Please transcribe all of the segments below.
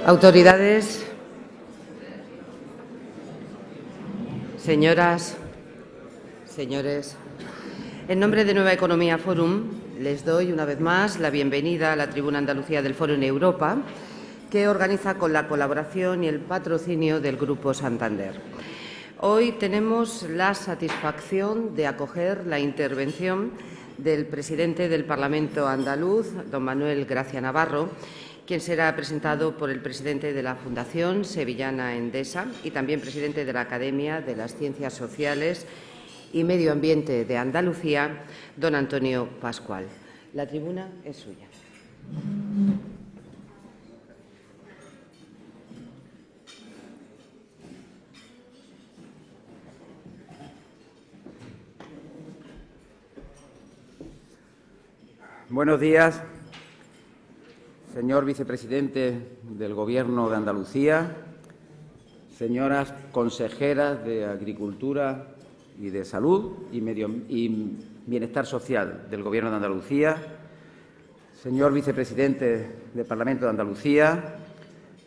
Autoridades, señoras, señores, en nombre de Nueva Economía Forum les doy una vez más la bienvenida a la Tribuna Andalucía del Foro en Europa, que organiza con la colaboración y el patrocinio del Grupo Santander. Hoy tenemos la satisfacción de acoger la intervención del presidente del Parlamento andaluz, don Manuel Gracia Navarro, quien será presentado por el presidente de la Fundación Sevillana Endesa y también presidente de la Academia de las Ciencias Sociales y Medio Ambiente de Andalucía, don Antonio Pascual. La tribuna es suya. Buenos días, señor vicepresidente del Gobierno de Andalucía, señoras consejeras de Agricultura y de Salud y Bienestar Social del Gobierno de Andalucía, señor vicepresidente del Parlamento de Andalucía,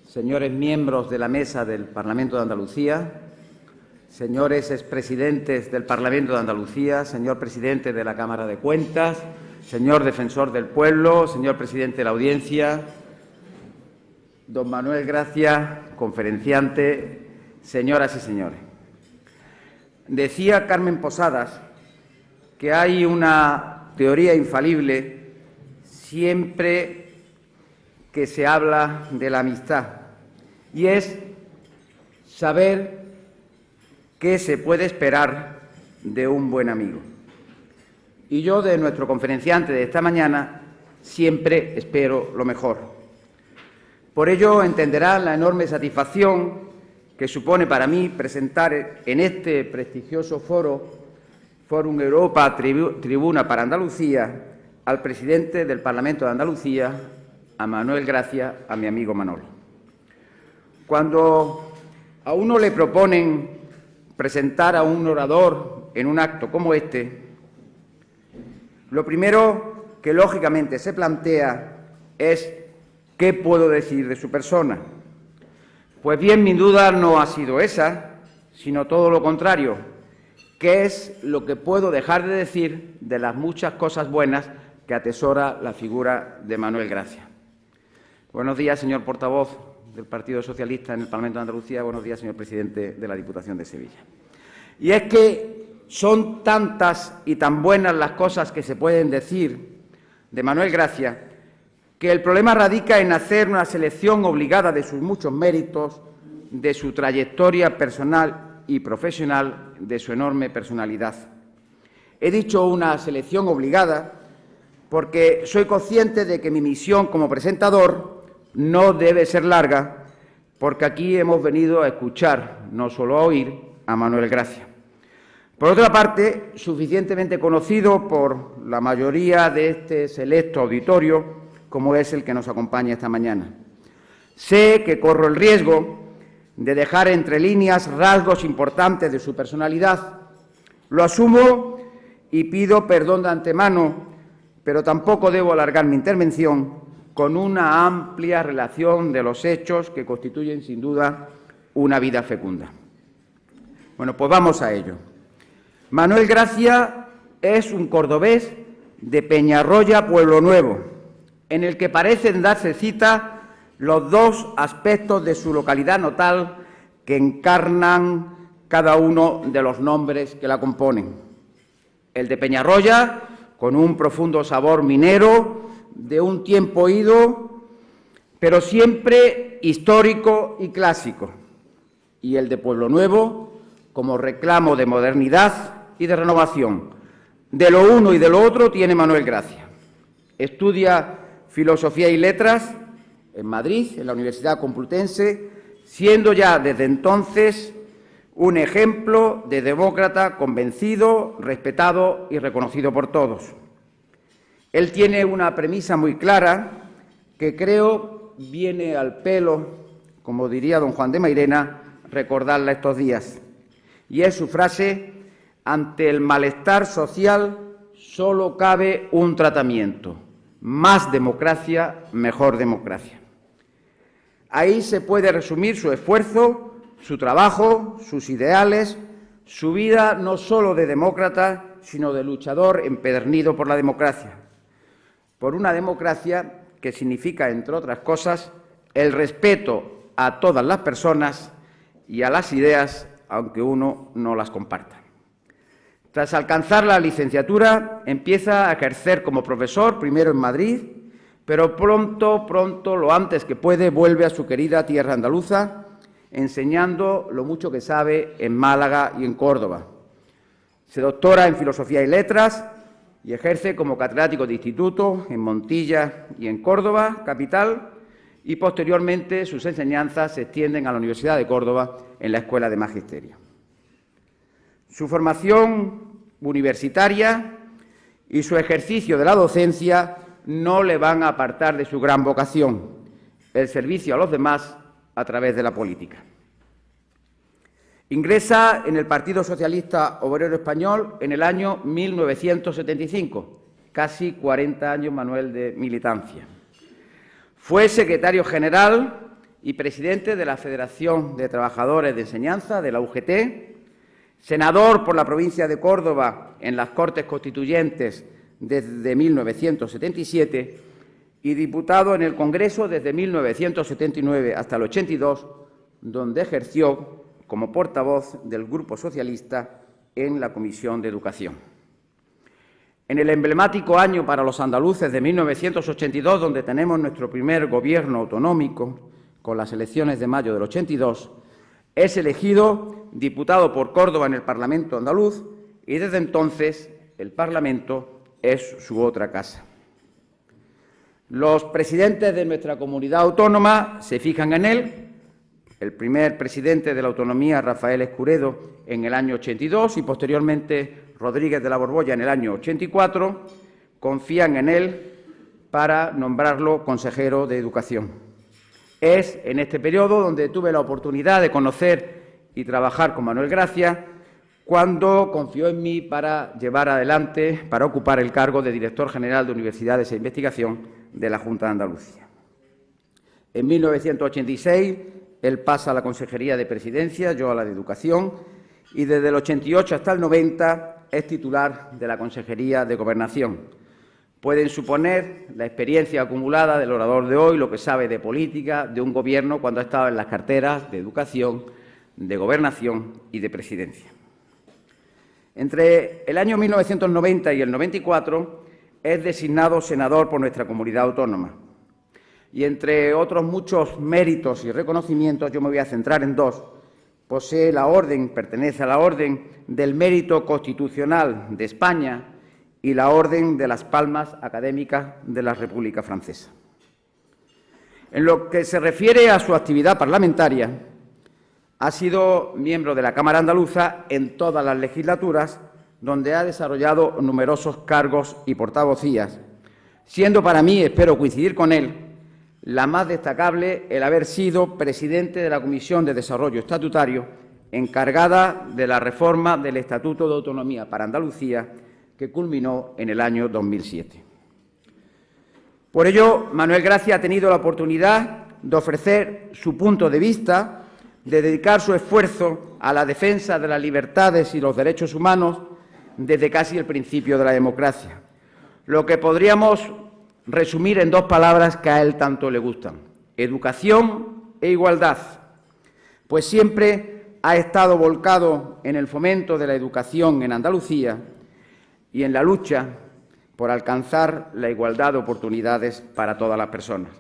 señores miembros de la Mesa del Parlamento de Andalucía, señores expresidentes del Parlamento de Andalucía, señor presidente de la Cámara de Cuentas, señor defensor del pueblo, señor presidente de la Audiencia, don Manuel Gracia, conferenciante, señoras y señores. Decía Carmen Posadas que hay una teoría infalible siempre que se habla de la amistad, y es saber qué se puede esperar de un buen amigo. Y yo, de nuestro conferenciante de esta mañana, siempre espero lo mejor. Por ello, entenderá la enorme satisfacción que supone para mí presentar en este prestigioso foro, Fórum Europa Tribuna para Andalucía, al presidente del Parlamento de Andalucía, a Manuel Gracia, a mi amigo Manolo. Cuando a uno le proponen presentar a un orador en un acto como este, lo primero que lógicamente se plantea es ¿qué puedo decir de su persona? Pues bien, mi duda no ha sido esa, sino todo lo contrario. ¿Qué es lo que puedo dejar de decir de las muchas cosas buenas que atesora la figura de Manuel Gracia? Buenos días, señor portavoz del Partido Socialista en el Parlamento de Andalucía. Buenos días, señor presidente de la Diputación de Sevilla. Y es que son tantas y tan buenas las cosas que se pueden decir de Manuel Gracia que el problema radica en hacer una selección obligada de sus muchos méritos, de su trayectoria personal y profesional, de su enorme personalidad. He dicho una selección obligada porque soy consciente de que mi misión como presentador no debe ser larga, porque aquí hemos venido a escuchar, no solo a oír, a Manuel Gracia. Por otra parte, suficientemente conocido por la mayoría de este selecto auditorio, como es el que nos acompaña esta mañana. Sé que corro el riesgo de dejar entre líneas rasgos importantes de su personalidad. Lo asumo y pido perdón de antemano, pero tampoco debo alargar mi intervención con una amplia relación de los hechos que constituyen, sin duda, una vida fecunda. Bueno, pues vamos a ello. Manuel Gracia es un cordobés de Peñarroya, Pueblo Nuevo, en el que parecen darse cita los dos aspectos de su localidad natal que encarnan cada uno de los nombres que la componen. El de Peñarroya, con un profundo sabor minero, de un tiempo ido, pero siempre histórico y clásico. Y el de Pueblo Nuevo, como reclamo de modernidad y de renovación. De lo uno y de lo otro tiene Manuel Gracia. Estudia Filosofía y Letras en Madrid, en la Universidad Complutense, siendo ya desde entonces un ejemplo de demócrata convencido, respetado y reconocido por todos. Él tiene una premisa muy clara que creo viene al pelo, como diría don Juan de Mairena, recordarla estos días. Y es su frase: ante el malestar social solo cabe un tratamiento: más democracia, mejor democracia. Ahí se puede resumir su esfuerzo, su trabajo, sus ideales, su vida no solo de demócrata, sino de luchador empedernido por la democracia. Por una democracia que significa, entre otras cosas, el respeto a todas las personas y a las ideas, aunque uno no las comparta. Tras alcanzar la licenciatura, empieza a ejercer como profesor, primero en Madrid, pero pronto, lo antes que puede, vuelve a su querida tierra andaluza, enseñando lo mucho que sabe en Málaga y en Córdoba. Se doctora en Filosofía y Letras y ejerce como catedrático de instituto en Montilla y en Córdoba, capital, y posteriormente sus enseñanzas se extienden a la Universidad de Córdoba en la Escuela de Magisterio. Su formación universitaria y su ejercicio de la docencia no le van a apartar de su gran vocación, el servicio a los demás a través de la política. Ingresa en el Partido Socialista Obrero Español en el año 1975, casi 40 años, Manuel, de militancia. Fue secretario general y presidente de la Federación de Trabajadores de Enseñanza, de la UGT, senador por la provincia de Córdoba en las Cortes Constituyentes desde 1977 y diputado en el Congreso desde 1979 hasta el 82, donde ejerció como portavoz del Grupo Socialista en la Comisión de Educación. En el emblemático año para los andaluces de 1982, donde tenemos nuestro primer gobierno autonómico, con las elecciones de mayo del 82, es elegido diputado por Córdoba en el Parlamento andaluz y desde entonces el Parlamento es su otra casa. Los presidentes de nuestra comunidad autónoma se fijan en él. El primer presidente de la autonomía, Rafael Escuredo, en el año 82 y posteriormente Rodríguez de la Borbolla en el año 84, confían en él para nombrarlo consejero de Educación. Es en este periodo donde tuve la oportunidad de conocer y trabajar con Manuel Gracia, cuando confió en mí para llevar adelante, para ocupar el cargo de director general de Universidades e Investigación de la Junta de Andalucía. En 1986, él pasa a la Consejería de Presidencia, yo a la de Educación, y desde el 88 hasta el 90 es titular de la Consejería de Gobernación. Pueden suponer la experiencia acumulada del orador de hoy, lo que sabe de política, de un gobierno cuando ha estado en las carteras de Educación, de Gobernación y de Presidencia. Entre el año 1990 y el 94 es designado senador por nuestra comunidad autónoma. Y entre otros muchos méritos y reconocimientos, yo me voy a centrar en dos. Posee la orden, pertenece a la Orden del Mérito Constitucional de España y la Orden de las Palmas Académicas de la República Francesa. En lo que se refiere a su actividad parlamentaria, ha sido miembro de la Cámara Andaluza en todas las legislaturas, donde ha desarrollado numerosos cargos y portavocías, siendo para mí, espero coincidir con él, la más destacable el haber sido presidente de la Comisión de Desarrollo Estatutario, encargada de la reforma del Estatuto de Autonomía para Andalucía, que culminó en el año 2007. Por ello, Manuel Gracia ha tenido la oportunidad de ofrecer su punto de vista, de dedicar su esfuerzo a la defensa de las libertades y los derechos humanos desde casi el principio de la democracia, lo que podríamos resumir en dos palabras que a él tanto le gustan: educación e igualdad, pues siempre ha estado volcado en el fomento de la educación en Andalucía y en la lucha por alcanzar la igualdad de oportunidades para todas las personas.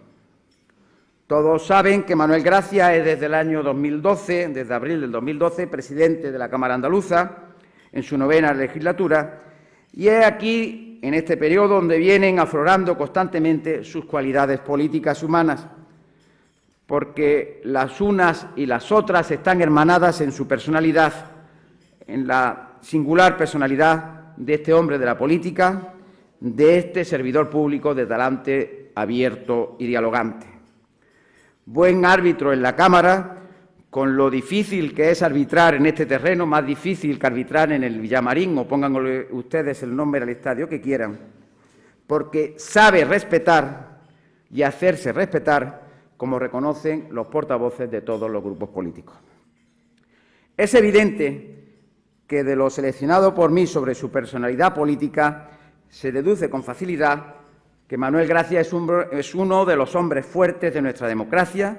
Todos saben que Manuel Gracia es desde el año 2012, desde abril del 2012, presidente de la Cámara Andaluza en su 9ª legislatura, y es aquí, en este periodo, donde vienen aflorando constantemente sus cualidades políticas humanas, porque las unas y las otras están hermanadas en su personalidad, en la singular personalidad de este hombre de la política, de este servidor público de talante abierto y dialogante. Buen árbitro en la Cámara, con lo difícil que es arbitrar en este terreno, más difícil que arbitrar en el Villamarín, o pónganle ustedes el nombre al estadio que quieran, porque sabe respetar y hacerse respetar como reconocen los portavoces de todos los grupos políticos. Es evidente que de lo seleccionado por mí sobre su personalidad política se deduce con facilidad que Manuel Gracia es uno de los hombres fuertes de nuestra democracia,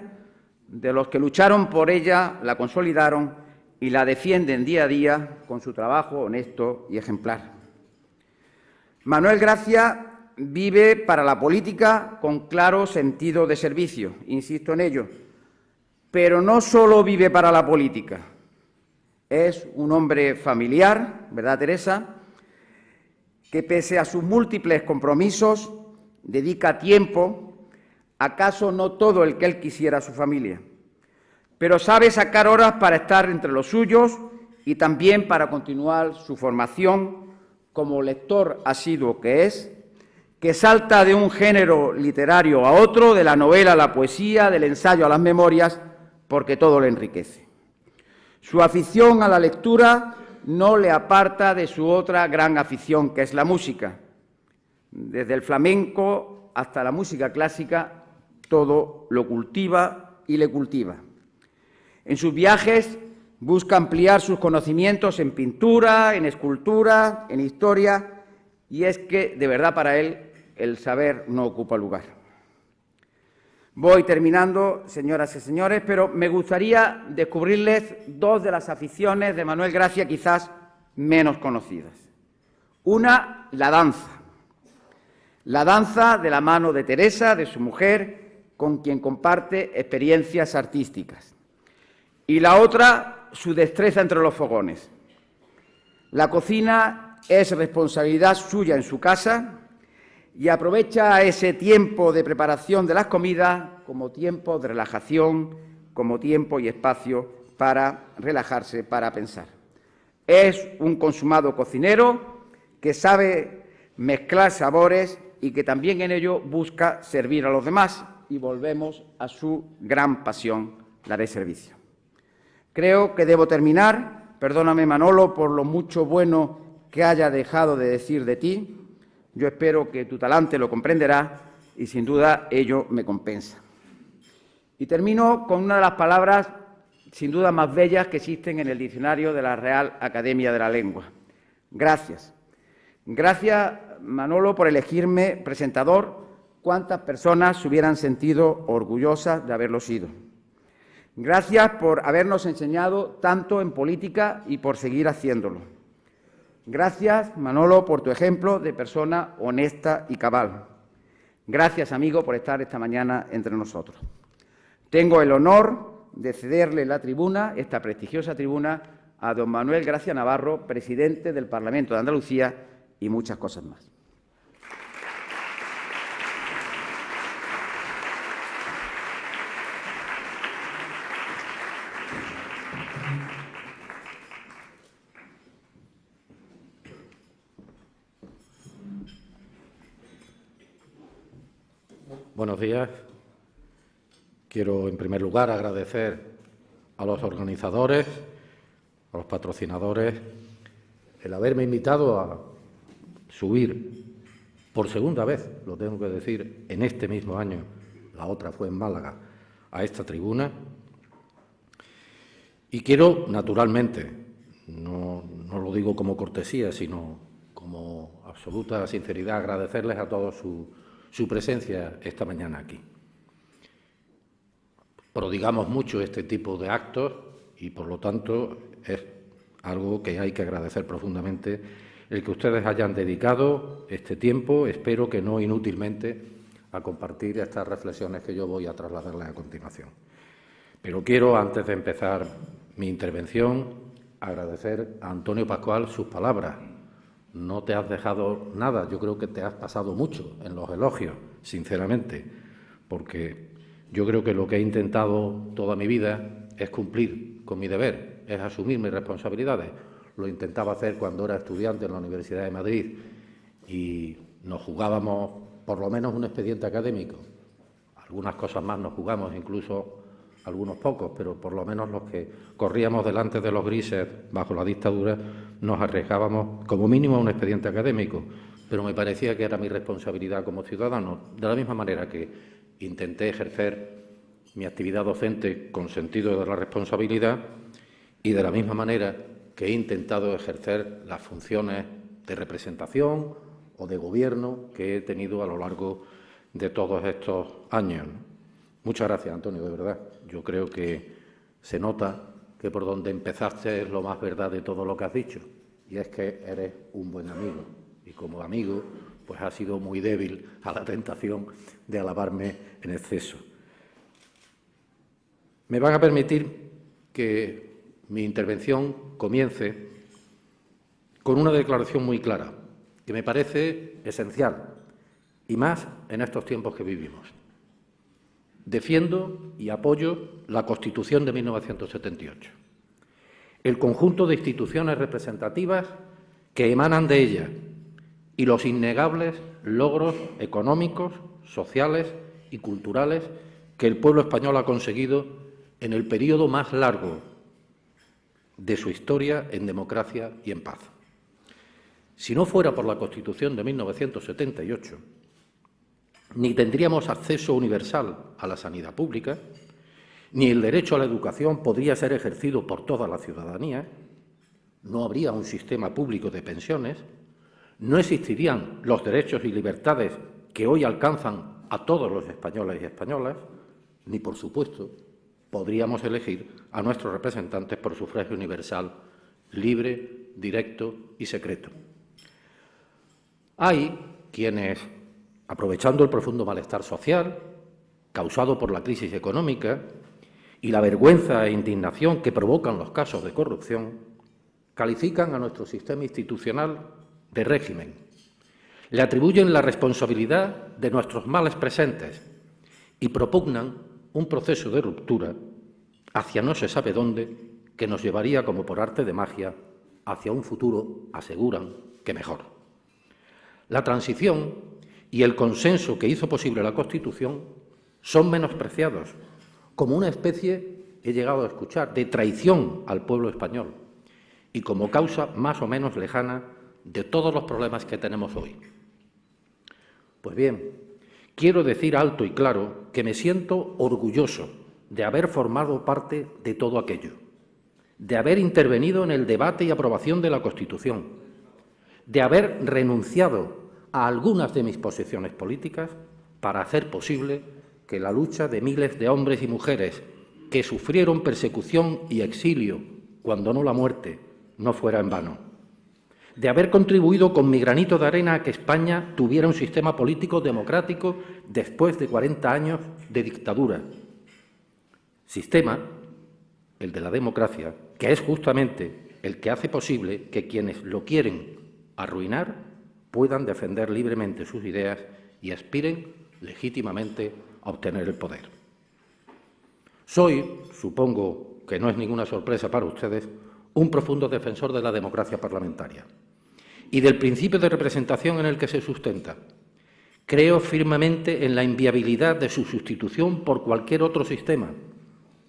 de los que lucharon por ella, la consolidaron y la defienden día a día con su trabajo honesto y ejemplar. Manuel Gracia vive para la política con claro sentido de servicio, insisto en ello, pero no solo vive para la política. Es un hombre familiar, ¿verdad, Teresa?, que pese a sus múltiples compromisos dedica tiempo, acaso no todo el que él quisiera a su familia, pero sabe sacar horas para estar entre los suyos y también para continuar su formación como lector asiduo que es, que salta de un género literario a otro, de la novela a la poesía, del ensayo a las memorias, porque todo le enriquece. Su afición a la lectura no le aparta de su otra gran afición, que es la música. Desde el flamenco hasta la música clásica, todo lo cultiva y le cultiva. En sus viajes busca ampliar sus conocimientos en pintura, en escultura, en historia, y es que, de verdad, para él, el saber no ocupa lugar. Voy terminando, señoras y señores, pero me gustaría descubrirles dos de las aficiones de Manuel Gracia quizás menos conocidas. Una, la danza. La danza de la mano de Teresa, de su mujer, con quien comparte experiencias artísticas. Y la otra, su destreza entre los fogones. La cocina es responsabilidad suya en su casa y aprovecha ese tiempo de preparación de las comidas como tiempo de relajación, como tiempo y espacio para relajarse, para pensar. Es un consumado cocinero que sabe mezclar sabores y que también en ello busca servir a los demás, y volvemos a su gran pasión, la de servicio. Creo que debo terminar. Perdóname, Manolo, por lo mucho bueno que haya dejado de decir de ti. Yo espero que tu talante lo comprenderá y, sin duda, ello me compensa. Y termino con una de las palabras, sin duda, más bellas que existen en el diccionario de la Real Academia de la Lengua. Gracias. Gracias, Manolo, por elegirme presentador. ¿Cuántas personas se hubieran sentido orgullosas de haberlo sido? Gracias por habernos enseñado tanto en política y por seguir haciéndolo. Gracias, Manolo, por tu ejemplo de persona honesta y cabal. Gracias, amigo, por estar esta mañana entre nosotros. Tengo el honor de cederle la tribuna, esta prestigiosa tribuna, a don Manuel Gracia Navarro, presidente del Parlamento de Andalucía, y muchas cosas más. Buenos días. Quiero, en primer lugar, agradecer a los organizadores, a los patrocinadores, el haberme invitado a subir por segunda vez, lo tengo que decir, en este mismo año, la otra fue en Málaga, a esta tribuna. Y quiero, naturalmente, no lo digo como cortesía, sino como absoluta sinceridad, agradecerles a todos su presencia esta mañana aquí. Prodigamos mucho este tipo de actos y, por lo tanto, es algo que hay que agradecer profundamente el que ustedes hayan dedicado este tiempo, espero que no inútilmente, a compartir estas reflexiones que yo voy a trasladarles a continuación. Pero quiero, antes de empezar mi intervención, agradecer a Antonio Pascual sus palabras. No te has dejado nada, yo creo que te has pasado mucho en los elogios, sinceramente, porque yo creo que lo que he intentado toda mi vida es cumplir con mi deber, es asumir mis responsabilidades. Lo intentaba hacer cuando era estudiante en la Universidad de Madrid y nos jugábamos por lo menos un expediente académico. Algunas cosas más nos jugamos, incluso algunos pocos, pero por lo menos los que corríamos delante de los grises bajo la dictadura nos arriesgábamos como mínimo a un expediente académico, pero me parecía que era mi responsabilidad como ciudadano, de la misma manera que intenté ejercer mi actividad docente con sentido de la responsabilidad y de la misma manera que he intentado ejercer las funciones de representación o de gobierno que he tenido a lo largo de todos estos años. Muchas gracias, Antonio, de verdad. Yo creo que se nota que por donde empezaste es lo más verdad de todo lo que has dicho, y es que eres un buen amigo, y como amigo pues has sido muy débil a la tentación de alabarme en exceso. Me van a permitir que mi intervención comience con una declaración muy clara, que me parece esencial, y más en estos tiempos que vivimos. Defiendo y apoyo la Constitución de 1978, el conjunto de instituciones representativas que emanan de ella y los innegables logros económicos, sociales y culturales que el pueblo español ha conseguido en el período más largo de su historia en democracia y en paz. Si no fuera por la Constitución de 1978, ni tendríamos acceso universal a la sanidad pública, ni el derecho a la educación podría ser ejercido por toda la ciudadanía, no habría un sistema público de pensiones, no existirían los derechos y libertades que hoy alcanzan a todos los españoles y españolas, ni, por supuesto, podríamos elegir a nuestros representantes por sufragio universal, libre, directo y secreto. Hay quienes, aprovechando el profundo malestar social causado por la crisis económica y la vergüenza e indignación que provocan los casos de corrupción, califican a nuestro sistema institucional de régimen. Le atribuyen la responsabilidad de nuestros males presentes y propugnan un proceso de ruptura hacia no se sabe dónde que nos llevaría, como por arte de magia, hacia un futuro, aseguran, que mejor. La transición y el consenso que hizo posible la Constitución son menospreciados como una especie, he llegado a escuchar, de traición al pueblo español y como causa más o menos lejana de todos los problemas que tenemos hoy. Pues bien, quiero decir alto y claro que me siento orgulloso de haber formado parte de todo aquello, de haber intervenido en el debate y aprobación de la Constitución, de haber renunciado a algunas de mis posiciones políticas para hacer posible que la lucha de miles de hombres y mujeres que sufrieron persecución y exilio, cuando no la muerte, no fuera en vano, de haber contribuido con mi granito de arena a que España tuviera un sistema político democrático después de 40 años de dictadura. Sistema, el de la democracia, que es justamente el que hace posible que quienes lo quieren arruinar puedan defender libremente sus ideas y aspiren legítimamente a obtener el poder. Soy, supongo que no es ninguna sorpresa para ustedes, un profundo defensor de la democracia parlamentaria y del principio de representación en el que se sustenta. Creo firmemente en la inviabilidad de su sustitución por cualquier otro sistema,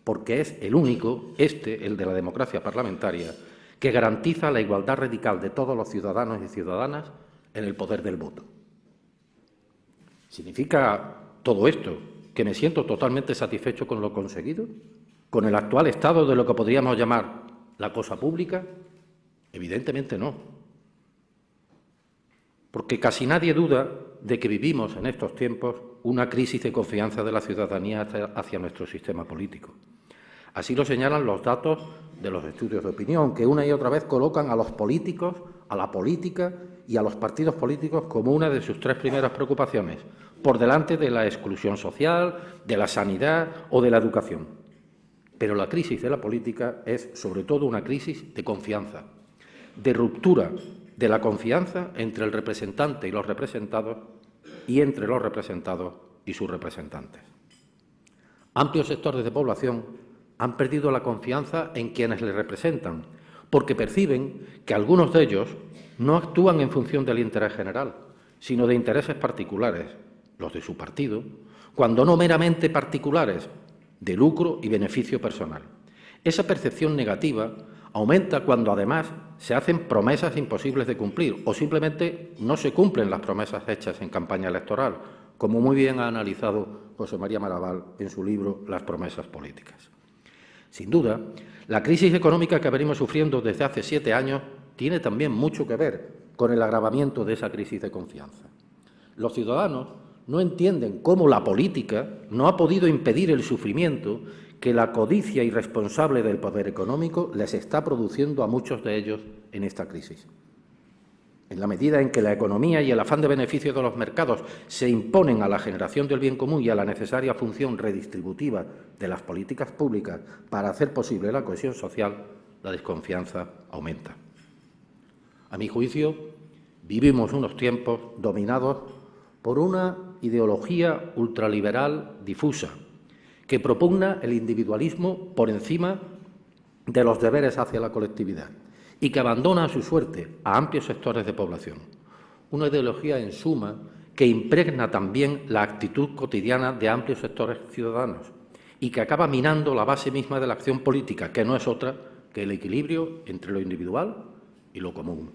porque es el único, el de la democracia parlamentaria, que garantiza la igualdad radical de todos los ciudadanos y ciudadanas en el poder del voto. ¿Significa todo esto que me siento totalmente satisfecho con lo conseguido? ¿Con el actual estado de lo que podríamos llamar la cosa pública? Evidentemente no. Porque casi nadie duda de que vivimos en estos tiempos una crisis de confianza de la ciudadanía hacia nuestro sistema político. Así lo señalan los datos de los estudios de opinión, que una y otra vez colocan a los políticos, a la política y a los partidos políticos como una de sus tres primeras preocupaciones, por delante de la exclusión social, de la sanidad o de la educación. Pero la crisis de la política es, sobre todo, una crisis de confianza, de ruptura de la confianza entre el representante y los representados y entre los representados y sus representantes. Amplios sectores de población han perdido la confianza en quienes les representan, porque perciben que algunos de ellos no actúan en función del interés general, sino de intereses particulares, los de su partido, cuando no meramente particulares, de lucro y beneficio personal. Esa percepción negativa aumenta cuando, además, se hacen promesas imposibles de cumplir o simplemente no se cumplen las promesas hechas en campaña electoral, como muy bien ha analizado José María Maraval en su libro Las promesas políticas. Sin duda, la crisis económica que venimos sufriendo desde hace 7 años tiene también mucho que ver con el agravamiento de esa crisis de confianza. Los ciudadanos no entienden cómo la política no ha podido impedir el sufrimiento que la codicia irresponsable del poder económico les está produciendo a muchos de ellos en esta crisis. En la medida en que la economía y el afán de beneficio de los mercados se imponen a la generación del bien común y a la necesaria función redistributiva de las políticas públicas para hacer posible la cohesión social, la desconfianza aumenta. A mi juicio, vivimos unos tiempos dominados por una ideología ultraliberal difusa que propugna el individualismo por encima de los deberes hacia la colectividad y que abandona a su suerte a amplios sectores de población. Una ideología, en suma, que impregna también la actitud cotidiana de amplios sectores ciudadanos y que acaba minando la base misma de la acción política, que no es otra que el equilibrio entre lo individual y lo común.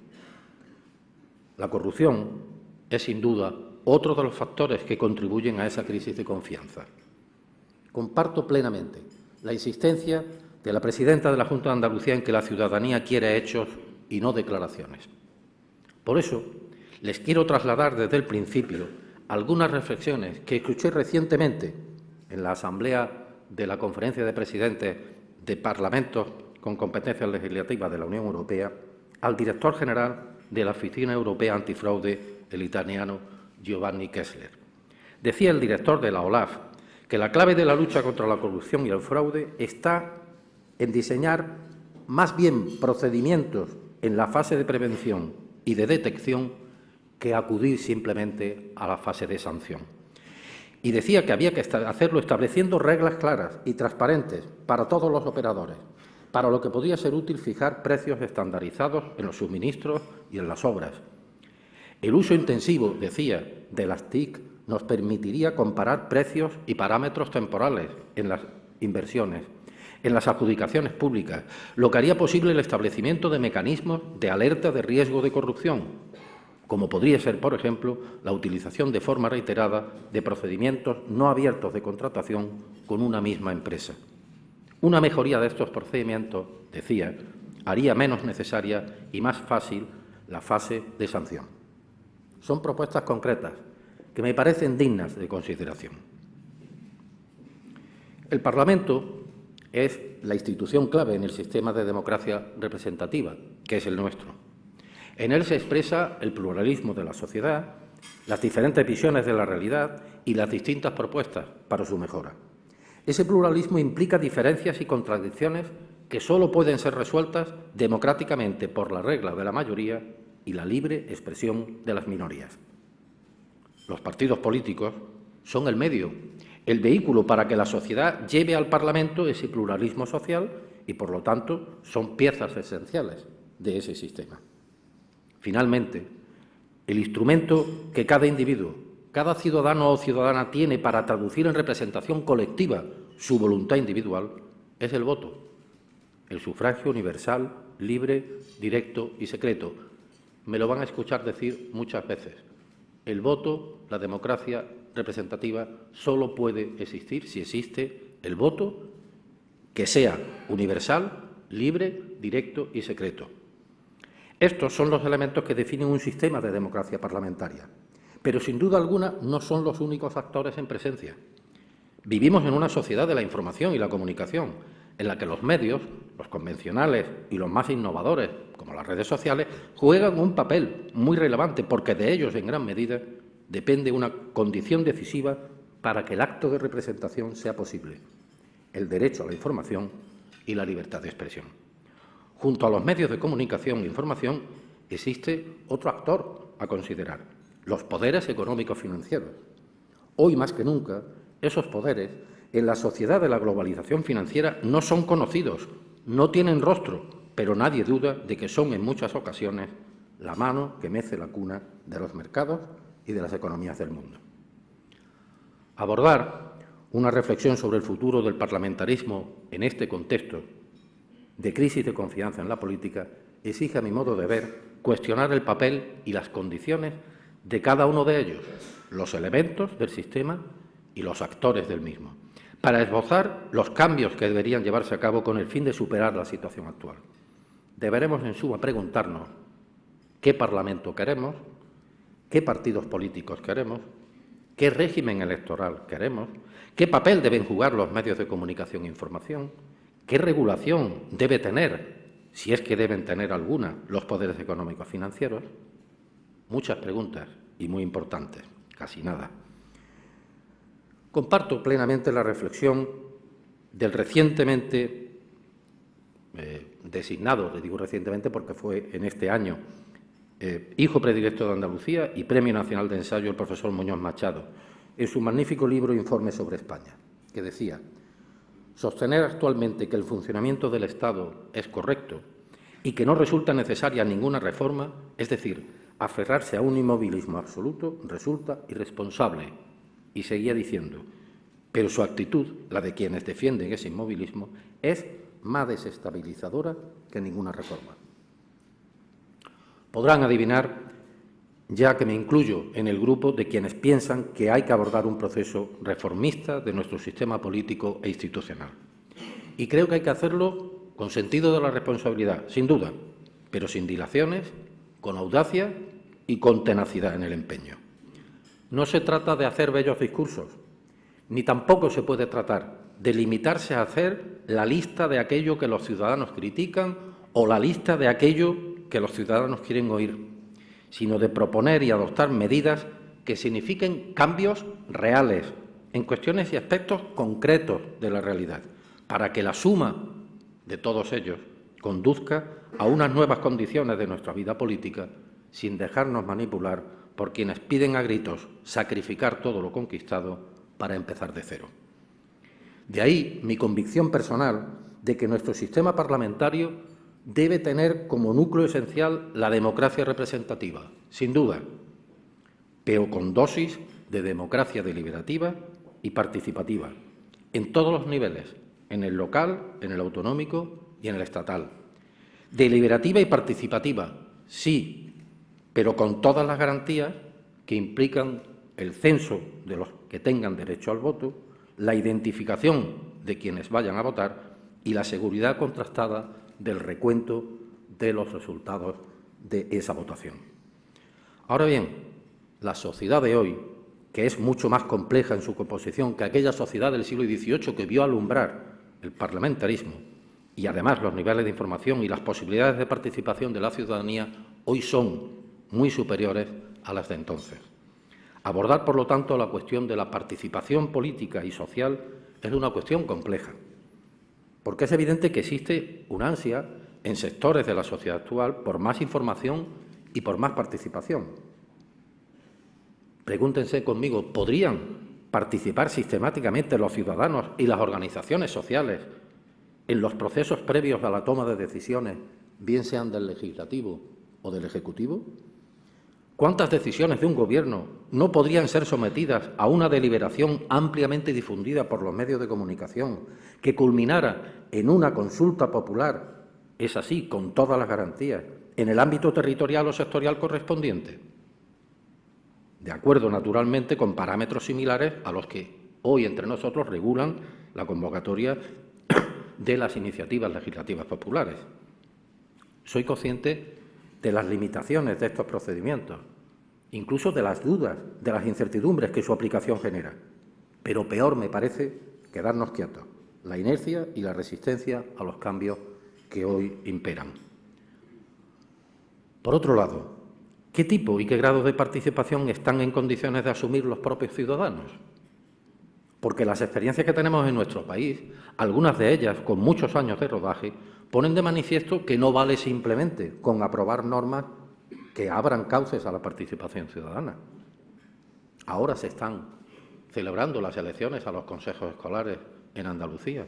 La corrupción es, sin duda, otro de los factores que contribuyen a esa crisis de confianza. Comparto plenamente la insistencia de la presidenta de la Junta de Andalucía en que la ciudadanía quiere hechos y no declaraciones. Por eso, les quiero trasladar desde el principio algunas reflexiones que escuché recientemente en la Asamblea de la Conferencia de Presidentes de Parlamentos con competencias legislativas de la Unión Europea al director general de la Oficina Europea Antifraude, el italiano Giovanni Kessler. Decía el director de la OLAF que la clave de la lucha contra la corrupción y el fraude está en diseñar más bien procedimientos en la fase de prevención y de detección que acudir simplemente a la fase de sanción. Y decía que había que hacerlo estableciendo reglas claras y transparentes para todos los operadores, para lo que podía ser útil fijar precios estandarizados en los suministros y en las obras. El uso intensivo, decía, de las TIC nos permitiría comparar precios y parámetros temporales en las inversiones, en las adjudicaciones públicas, lo que haría posible el establecimiento de mecanismos de alerta de riesgo de corrupción, como podría ser, por ejemplo, la utilización de forma reiterada de procedimientos no abiertos de contratación con una misma empresa. Una mejoría de estos procedimientos, decía, haría menos necesaria y más fácil la fase de sanción. Son propuestas concretas que me parecen dignas de consideración. El Parlamento es la institución clave en el sistema de democracia representativa, que es el nuestro. En él se expresa el pluralismo de la sociedad, las diferentes visiones de la realidad y las distintas propuestas para su mejora. Ese pluralismo implica diferencias y contradicciones que solo pueden ser resueltas democráticamente por la regla de la mayoría y la libre expresión de las minorías. Los partidos políticos son el medio, el vehículo para que la sociedad lleve al Parlamento ese pluralismo social y, por lo tanto, son piezas esenciales de ese sistema. Finalmente, el instrumento que cada individuo, cada ciudadano o ciudadana tiene para traducir en representación colectiva su voluntad individual es el voto, el sufragio universal, libre, directo y secreto. Me lo van a escuchar decir muchas veces. El voto, la democracia representativa, solo puede existir si existe el voto que sea universal, libre, directo y secreto. Estos son los elementos que definen un sistema de democracia parlamentaria, pero sin duda alguna no son los únicos actores en presencia. Vivimos en una sociedad de la información y la comunicación, en la que los medios, los convencionales y los más innovadores, como las redes sociales, juegan un papel muy relevante porque de ellos, en gran medida, depende una condición decisiva para que el acto de representación sea posible: el derecho a la información y la libertad de expresión. Junto a los medios de comunicación e información existe otro actor a considerar: los poderes económicos financieros. Hoy más que nunca, esos poderes, en la sociedad de la globalización financiera, no son conocidos, no tienen rostro, pero nadie duda de que son en muchas ocasiones la mano que mece la cuna de los mercados y de las economías del mundo. Abordar una reflexión sobre el futuro del parlamentarismo en este contexto de crisis de confianza en la política exige, a mi modo de ver, cuestionar el papel y las condiciones de cada uno de ellos, los elementos del sistema y los actores del mismo, para esbozar los cambios que deberían llevarse a cabo con el fin de superar la situación actual. Deberemos, en suma, preguntarnos qué Parlamento queremos, qué partidos políticos queremos, qué régimen electoral queremos, qué papel deben jugar los medios de comunicación e información, qué regulación debe tener, si es que deben tener alguna, los poderes económicos financieros. Muchas preguntas y muy importantes, casi nada. Comparto plenamente la reflexión del recientemente designado, le digo recientemente porque fue en este año, hijo predilecto de Andalucía y Premio Nacional de Ensayo, el profesor Muñoz Machado, en su magnífico libro Informe sobre España, que decía: sostener actualmente que el funcionamiento del Estado es correcto y que no resulta necesaria ninguna reforma, es decir, aferrarse a un inmovilismo absoluto, resulta irresponsable. Y seguía diciendo: pero su actitud, la de quienes defienden ese inmovilismo, es más desestabilizadora que ninguna reforma. Podrán adivinar, ya que me incluyo en el grupo de quienes piensan que hay que abordar un proceso reformista de nuestro sistema político e institucional. Y creo que hay que hacerlo con sentido de la responsabilidad, sin duda, pero sin dilaciones, con audacia y con tenacidad en el empeño. No se trata de hacer bellos discursos, ni tampoco se puede tratar de limitarse a hacer la lista de aquello que los ciudadanos critican o la lista de aquello que los ciudadanos quieren oír, sino de proponer y adoptar medidas que signifiquen cambios reales en cuestiones y aspectos concretos de la realidad, para que la suma de todos ellos conduzca a unas nuevas condiciones de nuestra vida política, sin dejarnos manipular por quienes piden a gritos sacrificar todo lo conquistado para empezar de cero. De ahí mi convicción personal de que nuestro sistema parlamentario debe tener como núcleo esencial la democracia representativa, sin duda, pero con dosis de democracia deliberativa y participativa, en todos los niveles, en el local, en el autonómico y en el estatal. Deliberativa y participativa, sí, pero con todas las garantías que implican el censo de los que tengan derecho al voto, la identificación de quienes vayan a votar y la seguridad contrastada del recuento de los resultados de esa votación. Ahora bien, la sociedad de hoy, que es mucho más compleja en su composición que aquella sociedad del siglo XVIII que vio alumbrar el parlamentarismo, y además los niveles de información y las posibilidades de participación de la ciudadanía hoy son muy superiores a las de entonces. Abordar, por lo tanto, la cuestión de la participación política y social es una cuestión compleja, porque es evidente que existe una ansia en sectores de la sociedad actual por más información y por más participación. Pregúntense conmigo, ¿podrían participar sistemáticamente los ciudadanos y las organizaciones sociales en los procesos previos a la toma de decisiones, bien sean del Legislativo o del Ejecutivo? ¿Cuántas decisiones de un Gobierno no podrían ser sometidas a una deliberación ampliamente difundida por los medios de comunicación que culminara en una consulta popular, es así, con todas las garantías, en el ámbito territorial o sectorial correspondiente? De acuerdo, naturalmente, con parámetros similares a los que hoy entre nosotros regulan la convocatoria de las iniciativas legislativas populares. Soy consciente de las limitaciones de estos procedimientos, incluso de las dudas, de las incertidumbres que su aplicación genera. Pero peor me parece quedarnos quietos, la inercia y la resistencia a los cambios que hoy imperan. Por otro lado, ¿qué tipo y qué grado de participación están en condiciones de asumir los propios ciudadanos? Porque las experiencias que tenemos en nuestro país, algunas de ellas con muchos años de rodaje, ponen de manifiesto que no vale simplemente con aprobar normas que abran cauces a la participación ciudadana. Ahora se están celebrando las elecciones a los consejos escolares en Andalucía.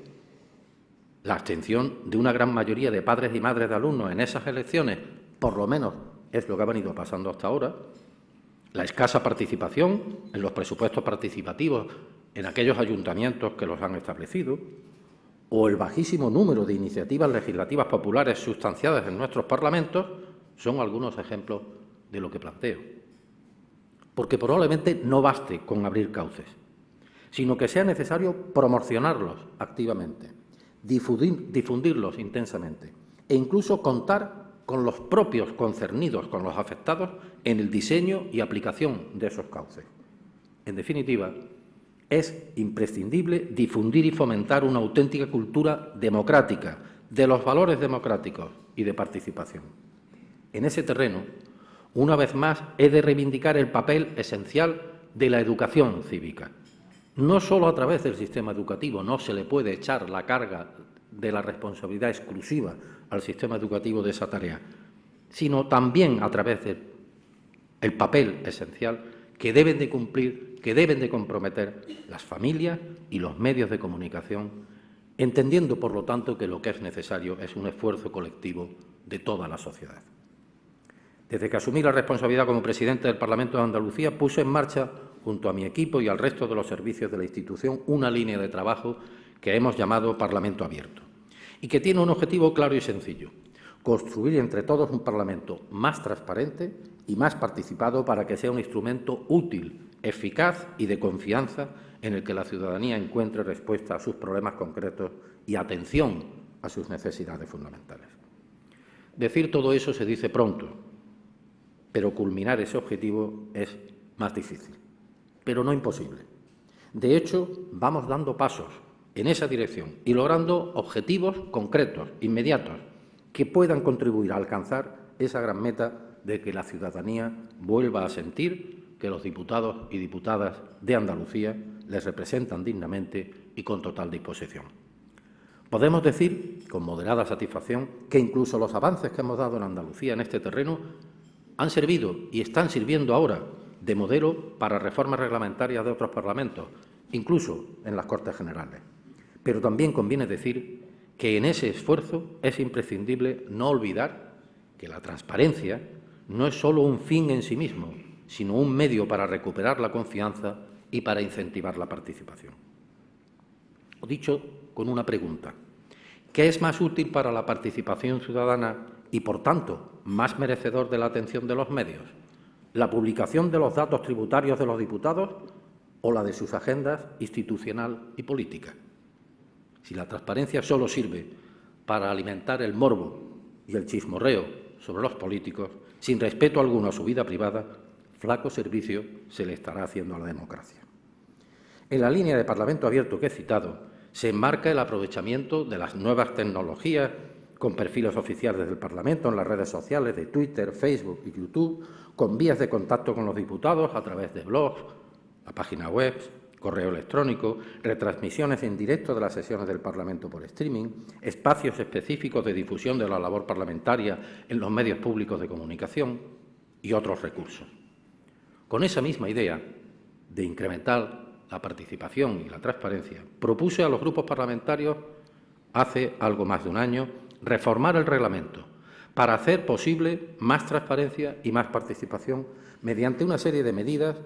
La abstención de una gran mayoría de padres y madres de alumnos en esas elecciones, por lo menos, es lo que ha venido pasando hasta ahora. La escasa participación en los presupuestos participativos en aquellos ayuntamientos que los han establecido, o el bajísimo número de iniciativas legislativas populares sustanciadas en nuestros parlamentos, son algunos ejemplos de lo que planteo. porque probablemente no baste con abrir cauces, sino que sea necesario promocionarlos activamente, difundirlos intensamente e incluso contar con los propios concernidos, con los afectados, en el diseño y aplicación de esos cauces. En definitiva, es imprescindible difundir y fomentar una auténtica cultura democrática, de los valores democráticos y de participación. En ese terreno, una vez más, he de reivindicar el papel esencial de la educación cívica. No solo a través del sistema educativo, no se le puede echar la carga de la responsabilidad exclusiva al sistema educativo de esa tarea, sino también a través del papel esencial que deben de cumplir, que deben de comprometer las familias y los medios de comunicación, entendiendo, por lo tanto, que lo que es necesario es un esfuerzo colectivo de toda la sociedad. Desde que asumí la responsabilidad como presidente del Parlamento de Andalucía, puse en marcha, junto a mi equipo y al resto de los servicios de la institución, una línea de trabajo que hemos llamado Parlamento Abierto y que tiene un objetivo claro y sencillo: construir entre todos un Parlamento más transparente y más participado para que sea un instrumento útil, eficaz y de confianza en el que la ciudadanía encuentre respuesta a sus problemas concretos y atención a sus necesidades fundamentales. Decir todo eso se dice pronto, pero culminar ese objetivo es más difícil, pero no imposible. De hecho, vamos dando pasos en esa dirección y logrando objetivos concretos, inmediatos, que puedan contribuir a alcanzar esa gran meta de que la ciudadanía vuelva a sentir que los diputados y diputadas de Andalucía les representan dignamente y con total disposición. Podemos decir, con moderada satisfacción, que incluso los avances que hemos dado en Andalucía en este terreno han servido y están sirviendo ahora de modelo para reformas reglamentarias de otros parlamentos, incluso en las Cortes Generales. Pero también conviene decir que en ese esfuerzo es imprescindible no olvidar que la transparencia no es solo un fin en sí mismo, sino un medio para recuperar la confianza y para incentivar la participación. Lo dicho con una pregunta: ¿qué es más útil para la participación ciudadana y, por tanto, más merecedor de la atención de los medios? ¿La publicación de los datos tributarios de los diputados o la de sus agendas institucional y política? Si la transparencia solo sirve para alimentar el morbo y el chismorreo sobre los políticos, sin respeto alguno a su vida privada, flaco servicio se le estará haciendo a la democracia. En la línea de Parlamento Abierto que he citado, se enmarca el aprovechamiento de las nuevas tecnologías con perfiles oficiales del Parlamento en las redes sociales de Twitter, Facebook y YouTube, con vías de contacto con los diputados a través de blogs, la página web, correo electrónico, retransmisiones en directo de las sesiones del Parlamento por streaming, espacios específicos de difusión de la labor parlamentaria en los medios públicos de comunicación y otros recursos. Con esa misma idea de incrementar la participación y la transparencia, propuse a los grupos parlamentarios hace algo más de un año reformar el reglamento para hacer posible más transparencia y más participación mediante una serie de medidas,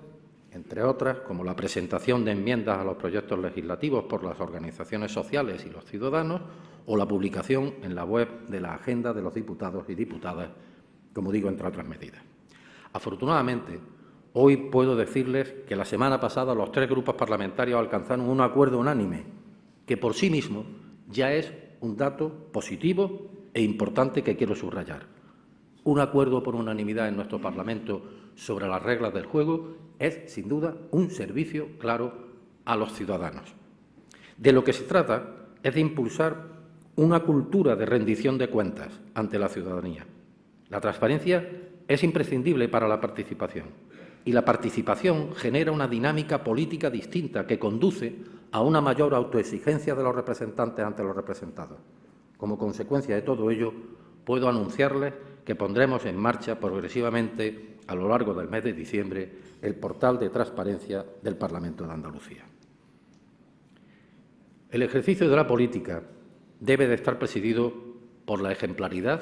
entre otras, como la presentación de enmiendas a los proyectos legislativos por las organizaciones sociales y los ciudadanos o la publicación en la web de la agenda de los diputados y diputadas, como digo, entre otras medidas. Afortunadamente, hoy puedo decirles que la semana pasada los tres grupos parlamentarios alcanzaron un acuerdo unánime, que por sí mismo ya es un dato positivo e importante que quiero subrayar. Un acuerdo por unanimidad en nuestro Parlamento sobre las reglas del juego es, sin duda, un servicio claro a los ciudadanos. De lo que se trata es de impulsar una cultura de rendición de cuentas ante la ciudadanía. La transparencia es imprescindible para la participación y la participación genera una dinámica política distinta que conduce a una mayor autoexigencia de los representantes ante los representados. Como consecuencia de todo ello, puedo anunciarles que pondremos en marcha progresivamente a lo largo del mes de diciembre el portal de transparencia del Parlamento de Andalucía. El ejercicio de la política debe de estar presidido por la ejemplaridad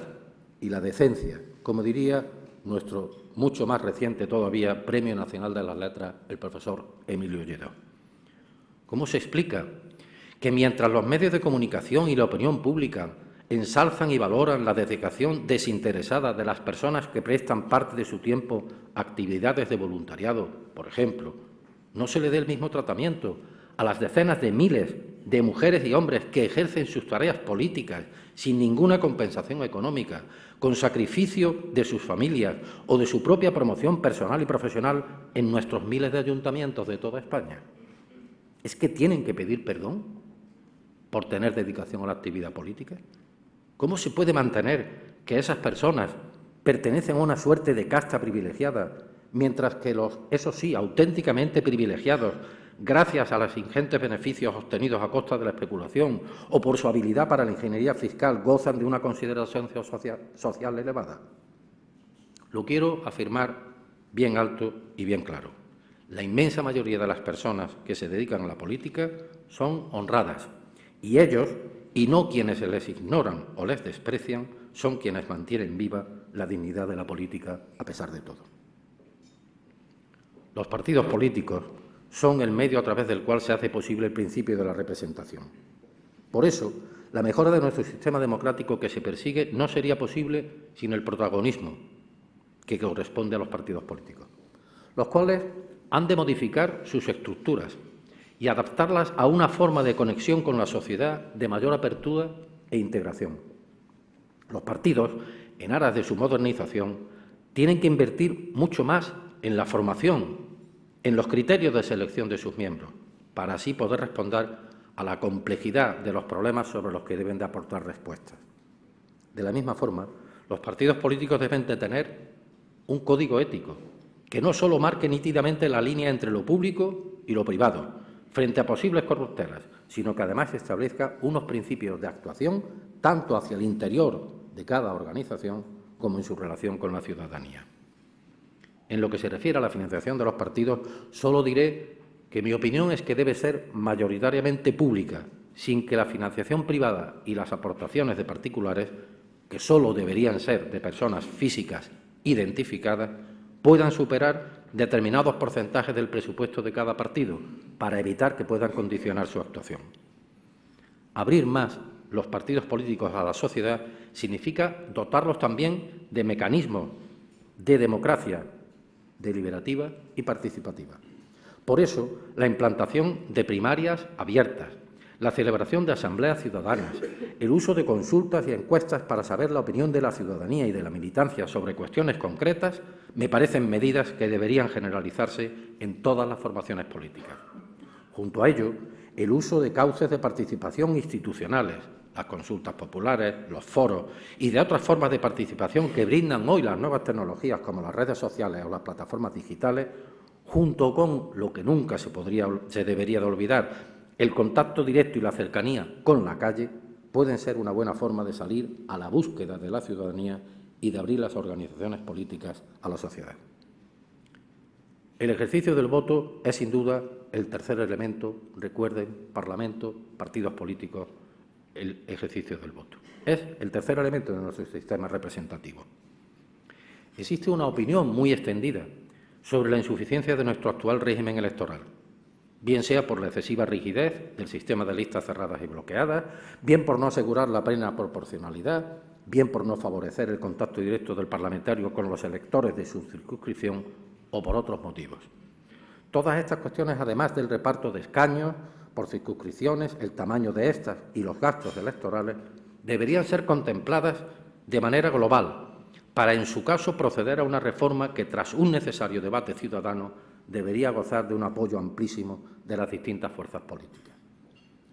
y la decencia, como diría nuestro mucho más reciente todavía Premio Nacional de las Letras, el profesor Emilio Lledó. ¿Cómo se explica que mientras los medios de comunicación y la opinión pública ensalzan y valoran la dedicación desinteresada de las personas que prestan parte de su tiempo a actividades de voluntariado, por ejemplo, no se le dé el mismo tratamiento a las decenas de miles de mujeres y hombres que ejercen sus tareas políticas sin ninguna compensación económica, con sacrificio de sus familias o de su propia promoción personal y profesional en nuestros miles de ayuntamientos de toda España. ¿Es que tienen que pedir perdón por tener dedicación a la actividad política? ¿Cómo se puede mantener que esas personas pertenecen a una suerte de casta privilegiada, mientras que los, eso sí, auténticamente privilegiados, gracias a los ingentes beneficios obtenidos a costa de la especulación o por su habilidad para la ingeniería fiscal, gozan de una consideración social elevada? Lo quiero afirmar bien alto y bien claro. La inmensa mayoría de las personas que se dedican a la política son honradas, y ellos, y no quienes les ignoran o les desprecian, son quienes mantienen viva la dignidad de la política a pesar de todo. Los partidos políticos son el medio a través del cual se hace posible el principio de la representación. Por eso, la mejora de nuestro sistema democrático que se persigue no sería posible sin el protagonismo que corresponde a los partidos políticos, los cuales han de modificar sus estructuras y adaptarlas a una forma de conexión con la sociedad de mayor apertura e integración. Los partidos, en aras de su modernización, tienen que invertir mucho más en la formación, en los criterios de selección de sus miembros, para así poder responder a la complejidad de los problemas sobre los que deben de aportar respuestas. De la misma forma, los partidos políticos deben de tener un código ético que no solo marque nítidamente la línea entre lo público y lo privado, frente a posibles corruptelas, sino que además establezca unos principios de actuación tanto hacia el interior de cada organización como en su relación con la ciudadanía. En lo que se refiere a la financiación de los partidos, solo diré que mi opinión es que debe ser mayoritariamente pública, sin que la financiación privada y las aportaciones de particulares, que solo deberían ser de personas físicas identificadas, puedan superar determinados porcentajes del presupuesto de cada partido, para evitar que puedan condicionar su actuación. Abrir más los partidos políticos a la sociedad significa dotarlos también de mecanismos de democracia deliberativa y participativa. Por eso, la implantación de primarias abiertas, la celebración de asambleas ciudadanas, el uso de consultas y encuestas para saber la opinión de la ciudadanía y de la militancia sobre cuestiones concretas me parecen medidas que deberían generalizarse en todas las formaciones políticas. Junto a ello, el uso de cauces de participación institucionales, las consultas populares, los foros y de otras formas de participación que brindan hoy las nuevas tecnologías como las redes sociales o las plataformas digitales, junto con lo que nunca se debería de olvidar, el contacto directo y la cercanía con la calle, pueden ser una buena forma de salir a la búsqueda de la ciudadanía y de abrir las organizaciones políticas a la sociedad. El ejercicio del voto es, sin duda, el tercer elemento, recuerden, Parlamento, partidos políticos, el ejercicio del voto. Es el tercer elemento de nuestro sistema representativo. Existe una opinión muy extendida sobre la insuficiencia de nuestro actual régimen electoral, bien sea por la excesiva rigidez del sistema de listas cerradas y bloqueadas, bien por no asegurar la plena proporcionalidad, bien por no favorecer el contacto directo del parlamentario con los electores de su circunscripción o por otros motivos. Todas estas cuestiones, además del reparto de escaños por circunscripciones, el tamaño de estas y los gastos electorales, deberían ser contempladas de manera global para, en su caso, proceder a una reforma que, tras un necesario debate ciudadano, debería gozar de un apoyo amplísimo de las distintas fuerzas políticas.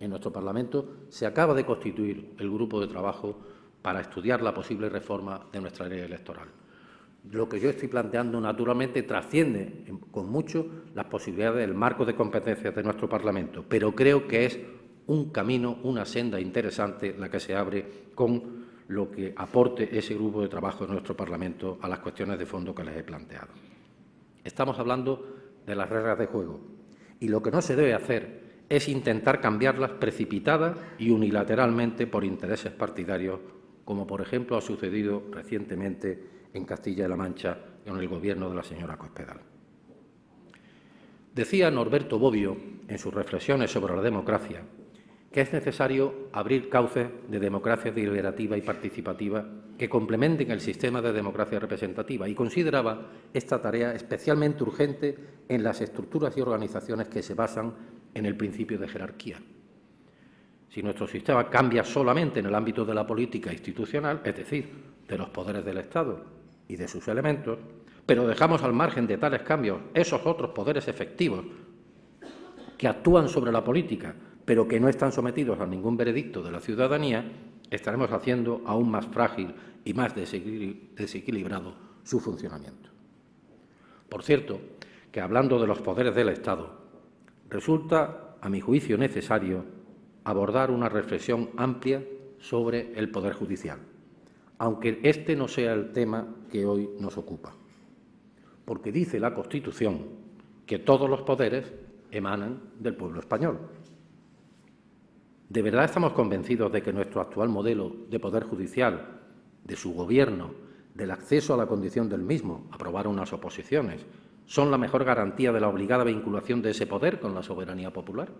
En nuestro Parlamento se acaba de constituir el grupo de trabajo para estudiar la posible reforma de nuestra ley electoral. Lo que yo estoy planteando, naturalmente, trasciende con mucho las posibilidades del marco de competencias de nuestro Parlamento, pero creo que es un camino, una senda interesante la que se abre con lo que aporte ese grupo de trabajo en nuestro Parlamento a las cuestiones de fondo que les he planteado. Estamos hablando de las reglas de juego y lo que no se debe hacer es intentar cambiarlas precipitada y unilateralmente por intereses partidarios, como por ejemplo ha sucedido recientemente en Castilla-La Mancha con el Gobierno de la señora Cospedal. Decía Norberto Bobbio, en sus reflexiones sobre la democracia, que es necesario abrir cauces de democracia deliberativa y participativa que complementen el sistema de democracia representativa, y consideraba esta tarea especialmente urgente en las estructuras y organizaciones que se basan en el principio de jerarquía. Si nuestro sistema cambia solamente en el ámbito de la política institucional, es decir, de los poderes del Estado y de sus elementos, pero dejamos al margen de tales cambios esos otros poderes efectivos que actúan sobre la política, pero que no están sometidos a ningún veredicto de la ciudadanía, estaremos haciendo aún más frágil y más desequilibrado su funcionamiento. Por cierto, que hablando de los poderes del Estado, resulta, a mi juicio, necesario abordar una reflexión amplia sobre el Poder Judicial, aunque este no sea el tema que hoy nos ocupa, porque dice la Constitución que todos los poderes emanan del pueblo español. ¿De verdad estamos convencidos de que nuestro actual modelo de Poder Judicial, de su gobierno, del acceso a la condición del mismo, aprobar unas oposiciones, son la mejor garantía de la obligada vinculación de ese poder con la soberanía popular?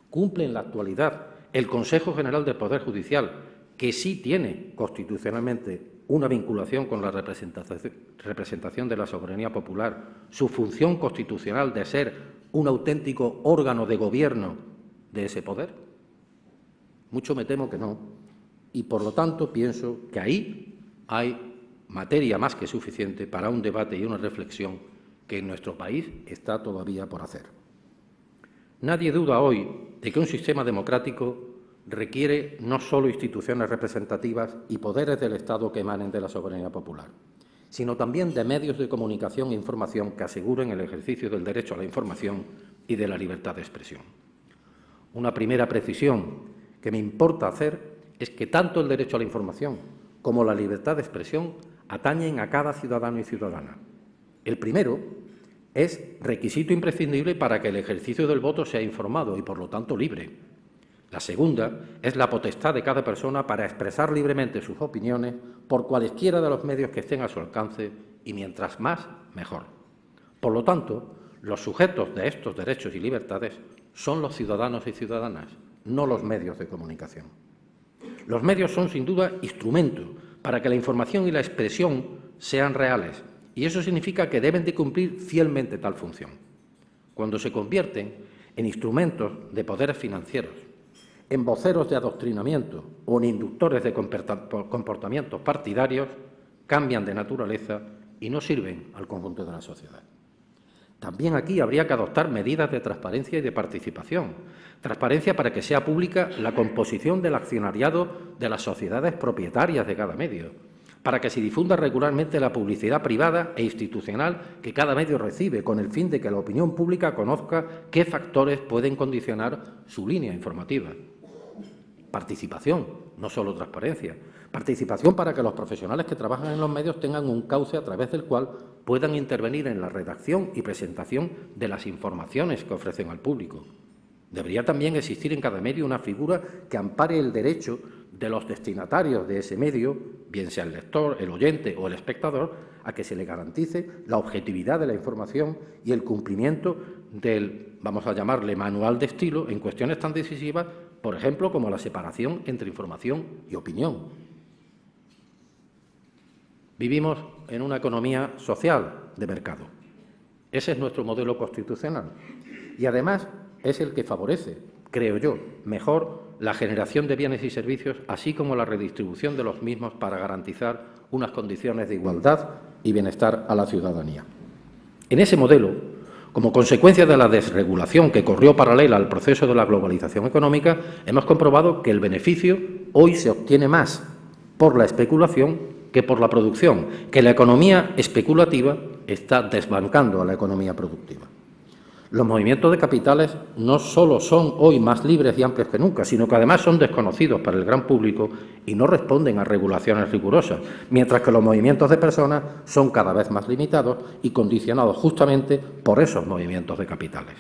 ¿Cumple en la actualidad el Consejo General del Poder Judicial, que sí tiene constitucionalmente una vinculación con la representación de la soberanía popular, su función constitucional de ser un auténtico órgano de gobierno de ese poder? Mucho me temo que no, y por lo tanto pienso que ahí hay materia más que suficiente para un debate y una reflexión que en nuestro país está todavía por hacer. Nadie duda hoy de que un sistema democrático requiere no solo instituciones representativas y poderes del Estado que emanen de la soberanía popular, sino también de medios de comunicación e información que aseguren el ejercicio del derecho a la información y de la libertad de expresión. Una primera precisión que me importa hacer es que tanto el derecho a la información como la libertad de expresión atañen a cada ciudadano y ciudadana. El primero es requisito imprescindible para que el ejercicio del voto sea informado y, por lo tanto, libre. La segunda es la potestad de cada persona para expresar libremente sus opiniones por cualesquiera de los medios que estén a su alcance y, mientras más, mejor. Por lo tanto, los sujetos de estos derechos y libertades son los ciudadanos y ciudadanas, no los medios de comunicación. Los medios son, sin duda, instrumentos para que la información y la expresión sean reales, y eso significa que deben de cumplir fielmente tal función. Cuando se convierten en instrumentos de poderes financieros, en voceros de adoctrinamiento o en inductores de comportamientos partidarios, cambian de naturaleza y no sirven al conjunto de la sociedad. También aquí habría que adoptar medidas de transparencia y de participación. Transparencia para que sea pública la composición del accionariado de las sociedades propietarias de cada medio, para que se difunda regularmente la publicidad privada e institucional que cada medio recibe, con el fin de que la opinión pública conozca qué factores pueden condicionar su línea informativa. Participación, no solo transparencia. Participación para que los profesionales que trabajan en los medios tengan un cauce a través del cual puedan intervenir en la redacción y presentación de las informaciones que ofrecen al público. Debería también existir en cada medio una figura que ampare el derecho de los destinatarios de ese medio, bien sea el lector, el oyente o el espectador, a que se le garantice la objetividad de la información y el cumplimiento del, vamos a llamarle, manual de estilo en cuestiones tan decisivas, por ejemplo, como la separación entre información y opinión. Vivimos en una economía social de mercado. Ese es nuestro modelo constitucional y, además, es el que favorece, creo yo, mejor la generación de bienes y servicios, así como la redistribución de los mismos para garantizar unas condiciones de igualdad y bienestar a la ciudadanía. En ese modelo, como consecuencia de la desregulación que corrió paralela al proceso de la globalización económica, hemos comprobado que el beneficio hoy se obtiene más por la especulación que por la producción, que la economía especulativa está desbancando a la economía productiva. Los movimientos de capitales no solo son hoy más libres y amplios que nunca, sino que además son desconocidos para el gran público y no responden a regulaciones rigurosas, mientras que los movimientos de personas son cada vez más limitados y condicionados justamente por esos movimientos de capitales.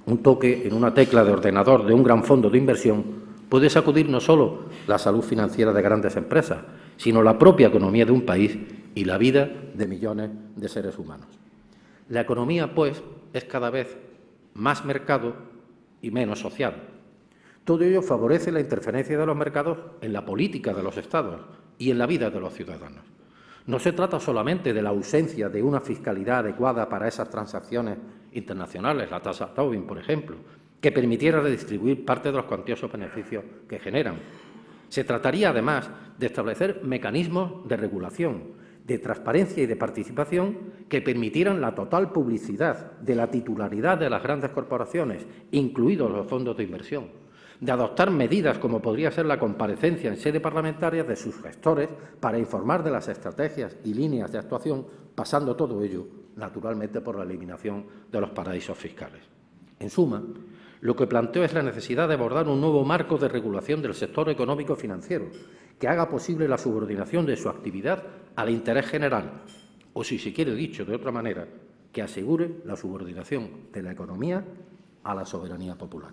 Un toque en una tecla de ordenador de un gran fondo de inversión puede sacudir no solo la salud financiera de grandes empresas, sino la propia economía de un país y la vida de millones de seres humanos. La economía, pues, es cada vez más mercado y menos social. Todo ello favorece la interferencia de los mercados en la política de los Estados y en la vida de los ciudadanos. No se trata solamente de la ausencia de una fiscalidad adecuada para esas transacciones internacionales, la tasa Tobin, por ejemplo, que permitiera redistribuir parte de los cuantiosos beneficios que generan. Se trataría, además, de establecer mecanismos de regulación, de transparencia y de participación que permitieran la total publicidad de la titularidad de las grandes corporaciones, incluidos los fondos de inversión, de adoptar medidas como podría ser la comparecencia en sede parlamentaria de sus gestores para informar de las estrategias y líneas de actuación, pasando todo ello, naturalmente, por la eliminación de los paraísos fiscales. En suma, lo que planteo es la necesidad de abordar un nuevo marco de regulación del sector económico-financiero que haga posible la subordinación de su actividad al interés general, o, si se quiere dicho de otra manera, que asegure la subordinación de la economía a la soberanía popular.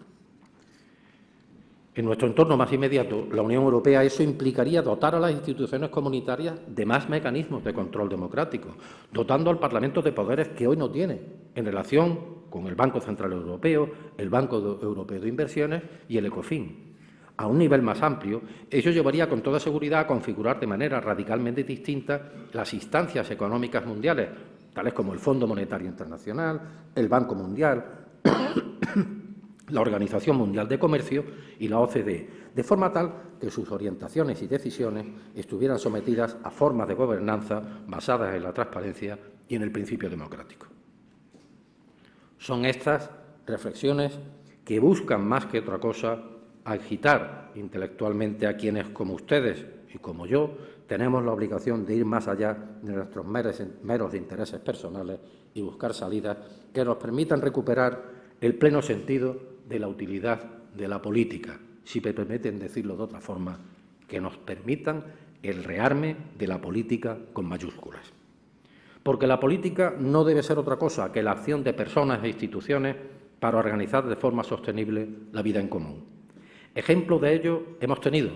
En nuestro entorno más inmediato, la Unión Europea, eso implicaría dotar a las instituciones comunitarias de más mecanismos de control democrático, dotando al Parlamento de poderes que hoy no tiene en relación con el Banco Central Europeo, el Banco Europeo de Inversiones y el ECOFIN. A un nivel más amplio, ello llevaría con toda seguridad a configurar de manera radicalmente distinta las instancias económicas mundiales, tales como el Fondo Monetario Internacional, el Banco Mundial, la Organización Mundial de Comercio y la OCDE, de forma tal que sus orientaciones y decisiones estuvieran sometidas a formas de gobernanza basadas en la transparencia y en el principio democrático. Son estas reflexiones que buscan, más que otra cosa, agitar intelectualmente a quienes, como ustedes y como yo, tenemos la obligación de ir más allá de nuestros meros intereses personales y buscar salidas que nos permitan recuperar el pleno sentido de la utilidad de la política, si me permiten decirlo de otra forma, que nos permitan el rearme de la política con mayúsculas. Porque la política no debe ser otra cosa que la acción de personas e instituciones para organizar de forma sostenible la vida en común. Ejemplo de ello hemos tenido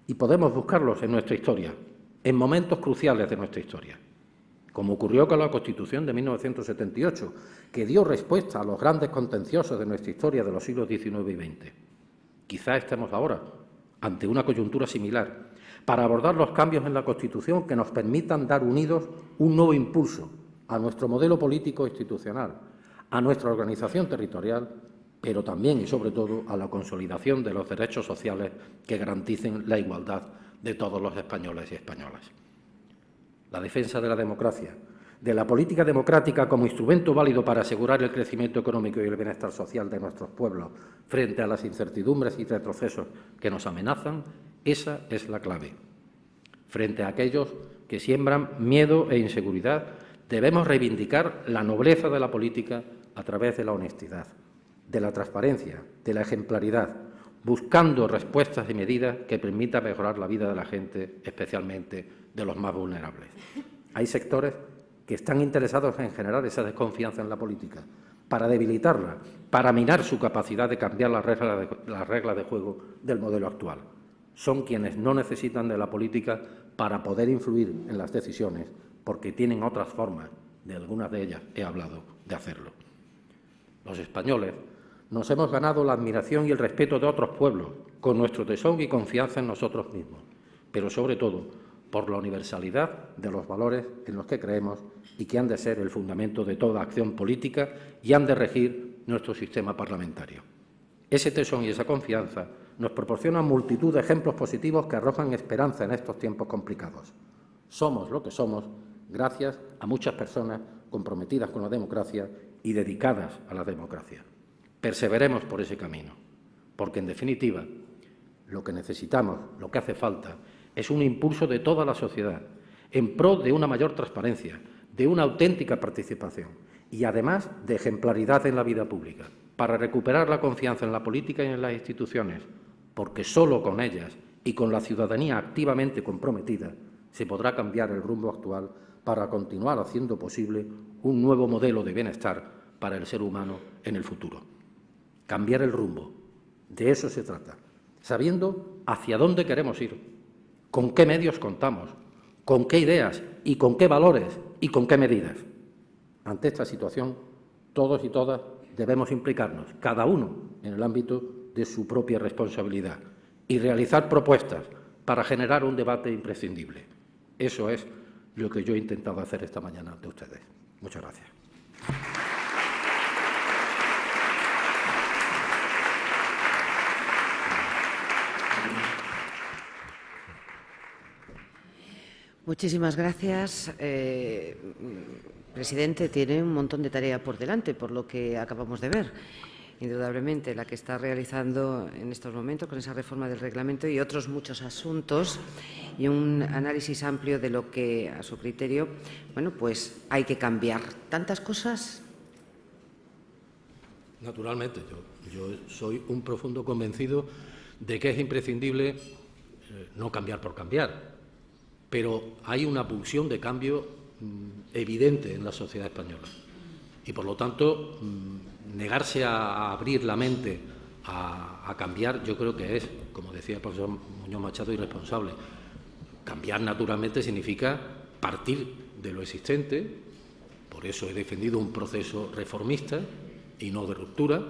y podemos buscarlos en nuestra historia, en momentos cruciales de nuestra historia, como ocurrió con la Constitución de 1978, que dio respuesta a los grandes contenciosos de nuestra historia de los siglos XIX y XX. Quizá estemos ahora ante una coyuntura similar para abordar los cambios en la Constitución que nos permitan dar unidos un nuevo impulso a nuestro modelo político institucional, a nuestra organización territorial, pero también y sobre todo a la consolidación de los derechos sociales que garanticen la igualdad de todos los españoles y españolas. La defensa de la democracia, de la política democrática como instrumento válido para asegurar el crecimiento económico y el bienestar social de nuestros pueblos frente a las incertidumbres y retrocesos que nos amenazan, esa es la clave. Frente a aquellos que siembran miedo e inseguridad, debemos reivindicar la nobleza de la política a través de la honestidad, de la transparencia, de la ejemplaridad, buscando respuestas y medidas que permitan mejorar la vida de la gente, especialmente de los más vulnerables. Hay sectores que están interesados en generar esa desconfianza en la política, para debilitarla, para minar su capacidad de cambiar las reglas de juego del modelo actual. Son quienes no necesitan de la política para poder influir en las decisiones, porque tienen otras formas, de algunas de ellas he hablado, de hacerlo. Los españoles nos hemos ganado la admiración y el respeto de otros pueblos, con nuestro tesón y confianza en nosotros mismos, pero sobre todo por la universalidad de los valores en los que creemos y que han de ser el fundamento de toda acción política y han de regir nuestro sistema parlamentario. Ese tesón y esa confianza nos proporcionan multitud de ejemplos positivos que arrojan esperanza en estos tiempos complicados. Somos lo que somos gracias a muchas personas comprometidas con la democracia y dedicadas a la democracia. Perseveremos por ese camino, porque, en definitiva, lo que necesitamos, lo que hace falta, es un impulso de toda la sociedad en pro de una mayor transparencia, de una auténtica participación y, además, de ejemplaridad en la vida pública, para recuperar la confianza en la política y en las instituciones, porque solo con ellas y con la ciudadanía activamente comprometida se podrá cambiar el rumbo actual para continuar haciendo posible un nuevo modelo de bienestar para el ser humano en el futuro. Cambiar el rumbo, de eso se trata, sabiendo hacia dónde queremos ir, con qué medios contamos, con qué ideas y con qué valores y con qué medidas. Ante esta situación, todos y todas debemos implicarnos, cada uno en el ámbito de su propia responsabilidad y realizar propuestas para generar un debate imprescindible. Eso es lo que yo he intentado hacer esta mañana ante ustedes. Muchas gracias. Muchísimas gracias. Presidente, tiene un montón de tarea por delante, por lo que acabamos de ver. Indudablemente, la que está realizando en estos momentos con esa reforma del reglamento y otros muchos asuntos y un análisis amplio de lo que, a su criterio, bueno, pues hay que cambiar. ¿Tantas cosas? Naturalmente, yo soy un profundo convencido de que es imprescindible no cambiar por cambiar, pero hay una pulsión de cambio evidente en la sociedad española y, por lo tanto, negarse a abrir la mente a cambiar, yo creo que es, como decía el profesor Muñoz Machado, irresponsable. Cambiar, naturalmente, significa partir de lo existente. Por eso he defendido un proceso reformista y no de ruptura,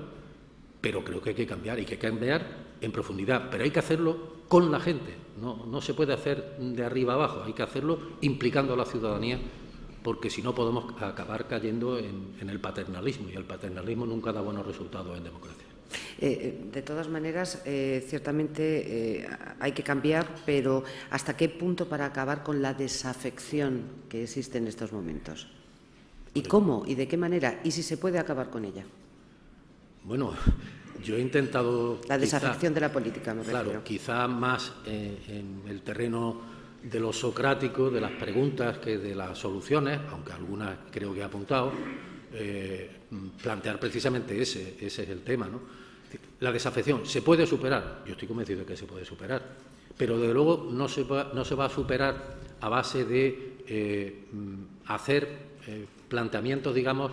pero creo que hay que cambiar, y que hay que cambiar en profundidad, pero hay que hacerlo con la gente. No se puede hacer de arriba abajo, hay que hacerlo implicando a la ciudadanía, porque si no podemos acabar cayendo en el paternalismo, y el paternalismo nunca da buenos resultados en democracia. De todas maneras, ciertamente hay que cambiar, pero ¿hasta qué punto para acabar con la desafección que existe en estos momentos? ¿Y cómo? ¿Y de qué manera? ¿Y si se puede acabar con ella? Bueno, yo he intentado... La desafección de la política, me refiero. Claro, quizá más en el terreno de lo socrático, de las preguntas que de las soluciones, aunque algunas creo que he apuntado, plantear precisamente ese es el tema, ¿no? La desafección, ¿se puede superar? Yo estoy convencido de que se puede superar, pero desde luego no se va a superar a base de hacer planteamientos, digamos,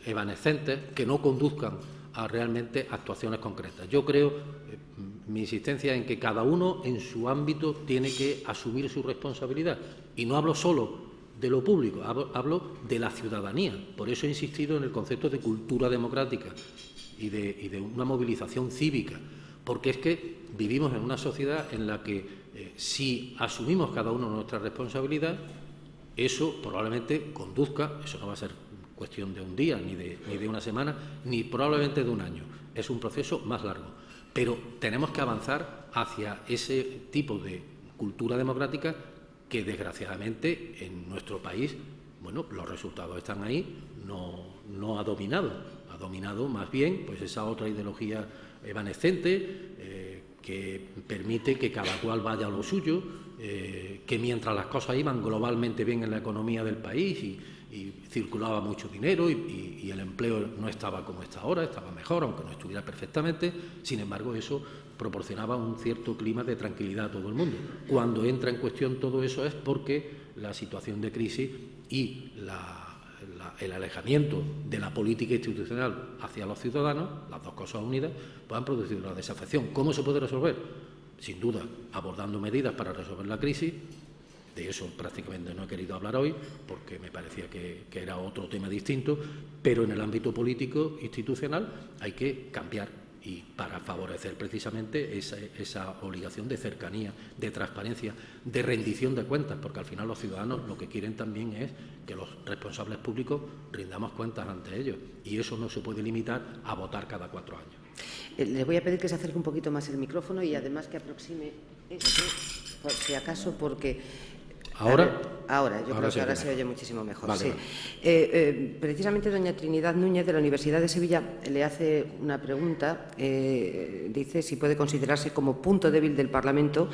evanescentes que no conduzcan a realmente actuaciones concretas. Yo creo, mi insistencia en que cada uno en su ámbito tiene que asumir su responsabilidad. Y no hablo solo de lo público, hablo de la ciudadanía. Por eso he insistido en el concepto de cultura democrática y de una movilización cívica, porque es que vivimos en una sociedad en la que si asumimos cada uno nuestra responsabilidad, eso probablemente conduzca, eso no va a ser cuestión de un día, ni de una semana, ni probablemente de un año. Es un proceso más largo. Pero tenemos que avanzar hacia ese tipo de cultura democrática que, desgraciadamente, en nuestro país, bueno, los resultados están ahí, no ha dominado. Ha dominado más bien pues esa otra ideología evanescente que permite que cada cual vaya a lo suyo, que mientras las cosas iban globalmente bien en la economía del país y circulaba mucho dinero y el empleo no estaba como está ahora, estaba mejor, aunque no estuviera perfectamente. Sin embargo, eso proporcionaba un cierto clima de tranquilidad a todo el mundo. Cuando entra en cuestión todo eso es porque la situación de crisis y el alejamiento de la política institucional hacia los ciudadanos, las dos cosas unidas, pues han producido una desafección. ¿Cómo se puede resolver? Sin duda, abordando medidas para resolver la crisis. De eso prácticamente no he querido hablar hoy porque me parecía que era otro tema distinto, pero en el ámbito político institucional hay que cambiar, y para favorecer precisamente esa obligación de cercanía, de transparencia, de rendición de cuentas, porque al final los ciudadanos lo que quieren también es que los responsables públicos rindamos cuentas ante ellos, y eso no se puede limitar a votar cada 4 años. Le voy a pedir que se acerque un poquito más el micrófono y además que aproxime este, por si acaso, porque... ¿Ahora? Ahora, yo creo que ahora se oye muchísimo mejor. Vale, sí. Vale. Precisamente doña Trinidad Núñez, de la Universidad de Sevilla, le hace una pregunta. Dice si puede considerarse como punto débil del Parlamento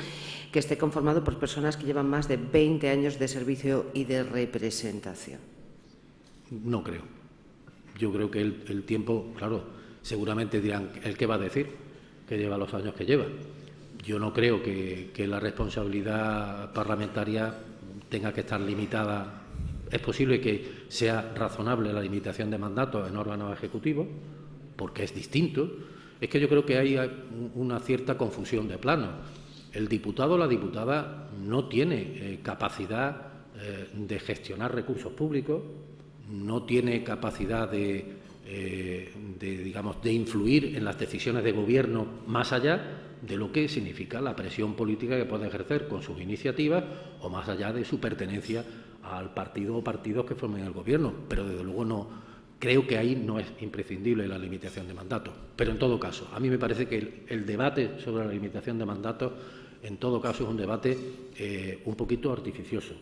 que esté conformado por personas que llevan más de 20 años de servicio y de representación. No creo. Yo creo que el tiempo, claro, seguramente dirán, ¿el qué va a decir? Que lleva los años que lleva. Yo no creo que la responsabilidad parlamentaria tenga que estar limitada. Es posible que sea razonable la limitación de mandatos en órganos ejecutivos, porque es distinto. Es que yo creo que hay una cierta confusión de planos. El diputado o la diputada no tiene capacidad de gestionar recursos públicos, no tiene capacidad de de influir en las decisiones de gobierno más allá de lo que significa la presión política que puede ejercer con sus iniciativas o más allá de su pertenencia al partido o partidos que formen el gobierno. Pero desde luego no creo que ahí no es imprescindible la limitación de mandatos. Pero en todo caso, a mí me parece que el debate sobre la limitación de mandatos en todo caso es un debate un poquito artificioso.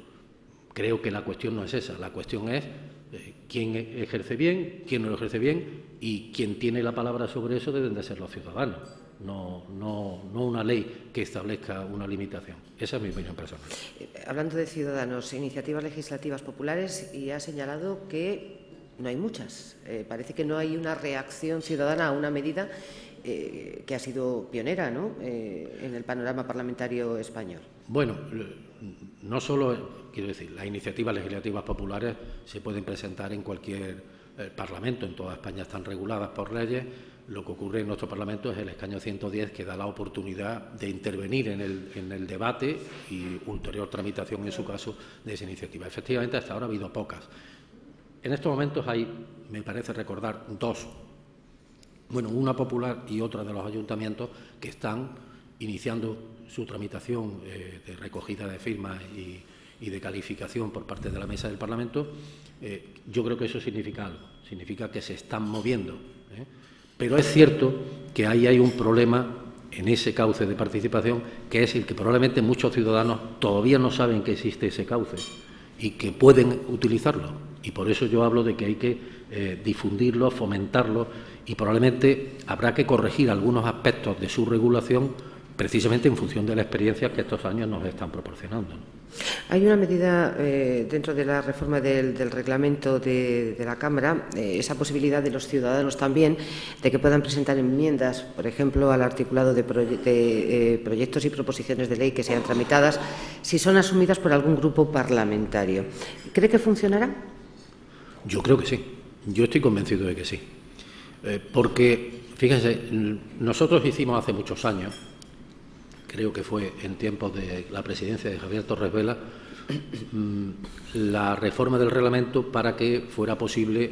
Creo que la cuestión no es esa, la cuestión es quién ejerce bien, quién no lo ejerce bien, y quien tiene la palabra sobre eso deben de ser los ciudadanos, no una ley que establezca una limitación. Esa es mi opinión personal. Hablando de ciudadanos, iniciativas legislativas populares, y ha señalado que no hay muchas. Parece que no hay una reacción ciudadana a una medida que ha sido pionera, ¿no?, en el panorama parlamentario español. Bueno, no solo, quiero decir, las iniciativas legislativas populares se pueden presentar en cualquier parlamento, en toda España están reguladas por leyes. Lo que ocurre en nuestro Parlamento es el escaño 110, que da la oportunidad de intervenir en el debate y ulterior tramitación, en su caso, de esa iniciativa. Efectivamente, hasta ahora ha habido pocas. En estos momentos hay, me parece recordar, dos. Bueno, una popular y otra de los ayuntamientos que están iniciando su tramitación de recogida de firmas y de calificación por parte de la Mesa del Parlamento. Yo creo que eso significa algo, significa que se están moviendo. Pero es cierto que ahí hay un problema en ese cauce de participación, que es el que probablemente muchos ciudadanos todavía no saben que existe ese cauce y que pueden utilizarlo. Y por eso yo hablo de que hay que difundirlo, fomentarlo, y probablemente habrá que corregir algunos aspectos de su regulación precisamente en función de la experiencia que estos años nos están proporcionando, ¿no? Hay una medida dentro de la reforma del reglamento de la Cámara, esa posibilidad de los ciudadanos también de que puedan presentar enmiendas, por ejemplo, al articulado de proyectos y proposiciones de ley que sean tramitadas, si son asumidas por algún grupo parlamentario. ¿Cree que funcionará? Yo creo que sí. Yo estoy convencido de que sí. Porque, fíjense, nosotros hicimos hace muchos años, creo que fue en tiempos de la presidencia de Javier Torres Vela, la reforma del reglamento para que fuera posible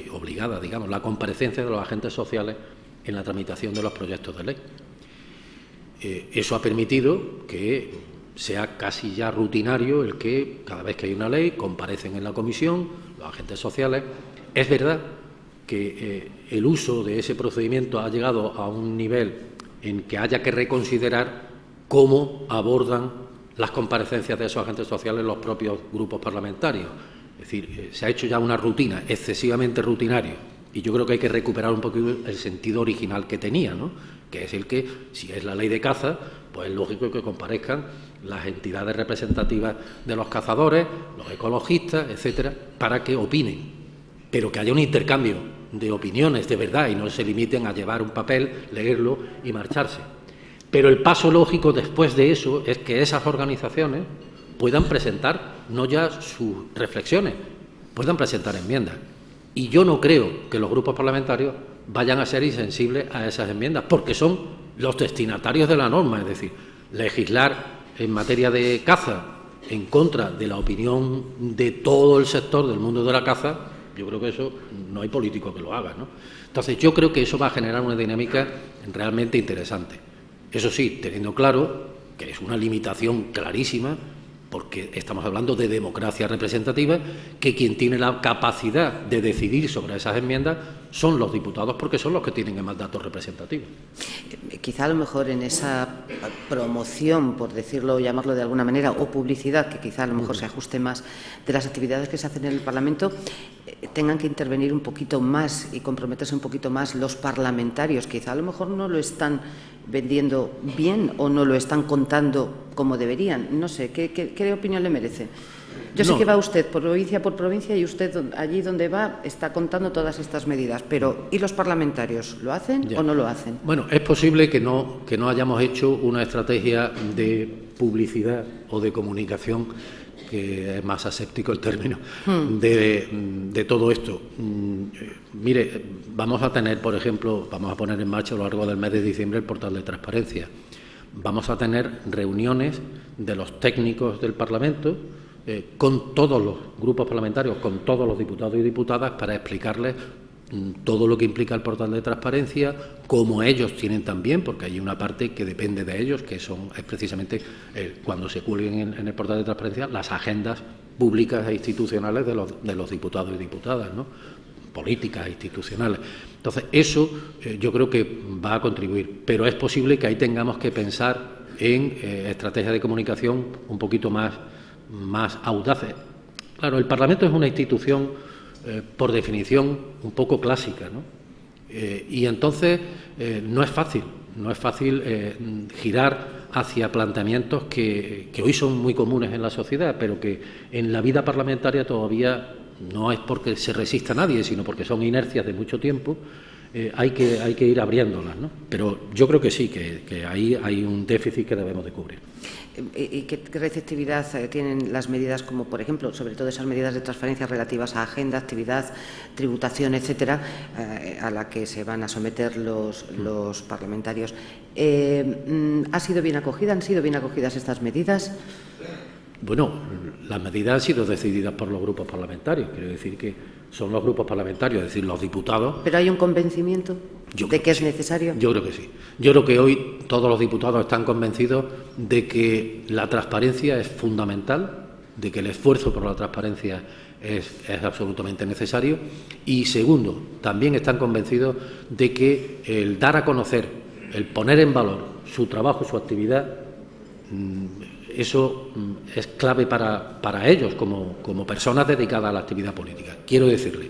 y obligada, digamos, la comparecencia de los agentes sociales en la tramitación de los proyectos de ley. Eso ha permitido que sea casi ya rutinario el que cada vez que hay una ley comparecen en la comisión los agentes sociales. Es verdad que el uso de ese procedimiento ha llegado a un nivel en que haya que reconsiderar cómo abordan las comparecencias de esos agentes sociales los propios grupos parlamentarios. Es decir, se ha hecho ya una rutina, excesivamente rutinaria, y yo creo que hay que recuperar un poco el sentido original que tenía, ¿no?, que es el que, si es la ley de caza, pues es lógico que comparezcan las entidades representativas de los cazadores, los ecologistas, etcétera, para que opinen, pero que haya un intercambio de opiniones de verdad y no se limiten a llevar un papel, leerlo y marcharse. Pero el paso lógico después de eso es que esas organizaciones puedan presentar no ya sus reflexiones, puedan presentar enmiendas. Y yo no creo que los grupos parlamentarios vayan a ser insensibles a esas enmiendas, porque son los destinatarios de la norma. Es decir, legislar en materia de caza en contra de la opinión de todo el sector del mundo de la caza, yo creo que eso no hay político que lo haga, ¿no? Entonces, yo creo que eso va a generar una dinámica realmente interesante. Eso sí, teniendo claro que es una limitación clarísima, porque estamos hablando de democracia representativa, que quien tiene la capacidad de decidir sobre esas enmiendas son los diputados, porque son los que tienen el mandato representativo. Quizá a lo mejor en esa promoción, por decirlo, llamarlo de alguna manera, o publicidad, que quizá a lo mejor se ajuste más de las actividades que se hacen en el Parlamento, tengan que intervenir un poquito más y comprometerse un poquito más los parlamentarios. Quizá a lo mejor no lo están vendiendo bien o no lo están contando como deberían. No sé, ¿qué opinión le merece? Yo sé que va usted por provincia y usted allí donde va está contando todas estas medidas, pero ¿y los parlamentarios? ¿Lo hacen o no lo hacen? Bueno, es posible que no hayamos hecho una estrategia de publicidad o de comunicación, que es más aséptico el término, de todo esto. Mire, vamos a tener, por ejemplo, vamos a poner en marcha a lo largo del mes de diciembre el portal de transparencia. Vamos a tener reuniones de los técnicos del Parlamento con todos los grupos parlamentarios, con todos los diputados y diputadas, para explicarles todo lo que implica el portal de transparencia, como ellos tienen también, porque hay una parte que depende de ellos, que es precisamente cuando se cuelguen en el portal de transparencia las agendas públicas e institucionales de los diputados y diputadas, ¿no? Políticas institucionales. Entonces, eso yo creo que va a contribuir, pero es posible que ahí tengamos que pensar en estrategias de comunicación un poquito más audaces. Claro, el Parlamento es una institución, por definición, un poco clásica, ¿no? Y entonces no es fácil girar hacia planteamientos que hoy son muy comunes en la sociedad, pero que en la vida parlamentaria todavía no es porque se resista a nadie, sino porque son inercias de mucho tiempo. Hay que ir abriéndolas, ¿no? Pero yo creo que sí, que ahí hay un déficit que debemos de cubrir. ¿Y qué receptividad tienen las medidas, como por ejemplo, sobre todo esas medidas de transparencia relativas a agenda, actividad, tributación, etcétera, a la que se van a someter los parlamentarios? ¿Ha sido bien acogida? ¿Han sido bien acogidas estas medidas? Bueno, las medidas han sido decididas por los grupos parlamentarios. Quiero decir que son los grupos parlamentarios, es decir, los diputados. ¿Pero hay un convencimiento de que es necesario? Yo creo que sí. Yo creo que hoy todos los diputados están convencidos de que la transparencia es fundamental, de que el esfuerzo por la transparencia es absolutamente necesario. Y segundo, también están convencidos de que el dar a conocer, el poner en valor su trabajo, su actividad, eso es clave para ellos como personas dedicadas a la actividad política. Quiero decirle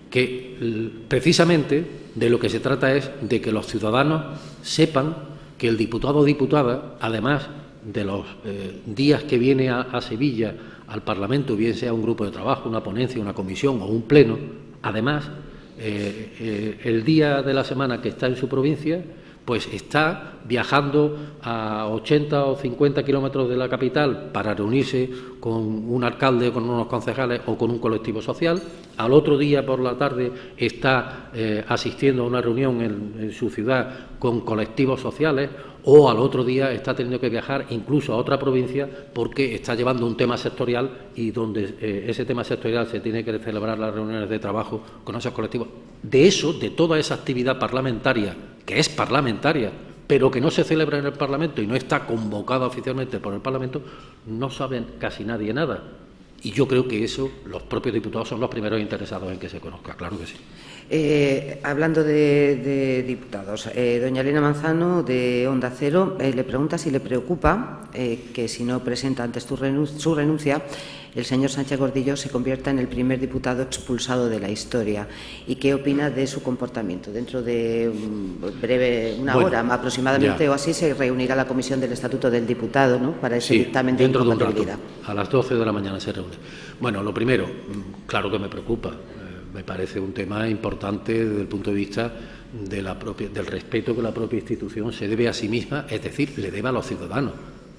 que precisamente de lo que se trata es de que los ciudadanos sepan que el diputado o diputada, además de los días que viene a Sevilla al Parlamento, bien sea un grupo de trabajo, una ponencia, una comisión o un pleno, además el día de la semana que está en su provincia, pues está viajando a 80 o 50 kilómetros de la capital para reunirse con un alcalde, con unos concejales o con un colectivo social. Al otro día por la tarde está asistiendo a una reunión en su ciudad con colectivos sociales, o al otro día está teniendo que viajar incluso a otra provincia porque está llevando un tema sectorial y donde ese tema sectorial se tiene que celebrar las reuniones de trabajo con esos colectivos. De toda esa actividad parlamentaria, que es parlamentaria, pero que no se celebra en el Parlamento y no está convocada oficialmente por el Parlamento, no saben casi nadie nada. Y yo creo que eso los propios diputados son los primeros interesados en que se conozca, claro que sí. Hablando de diputados, doña Elena Manzano, de Onda Cero, le pregunta si le preocupa que, si no presenta antes su renuncia, el señor Sánchez Gordillo se convierta en el primer diputado expulsado de la historia, y qué opina de su comportamiento. Dentro de una hora aproximadamente o así se reunirá la Comisión del Estatuto del Diputado, ¿no?, para ese dictamen de incompatibilidad. De un rato, a las 12 de la mañana se reúne. Bueno, lo primero, claro que me preocupa. Me parece un tema importante desde el punto de vista del respeto que la propia institución se debe a sí misma, es decir, le debe a los ciudadanos.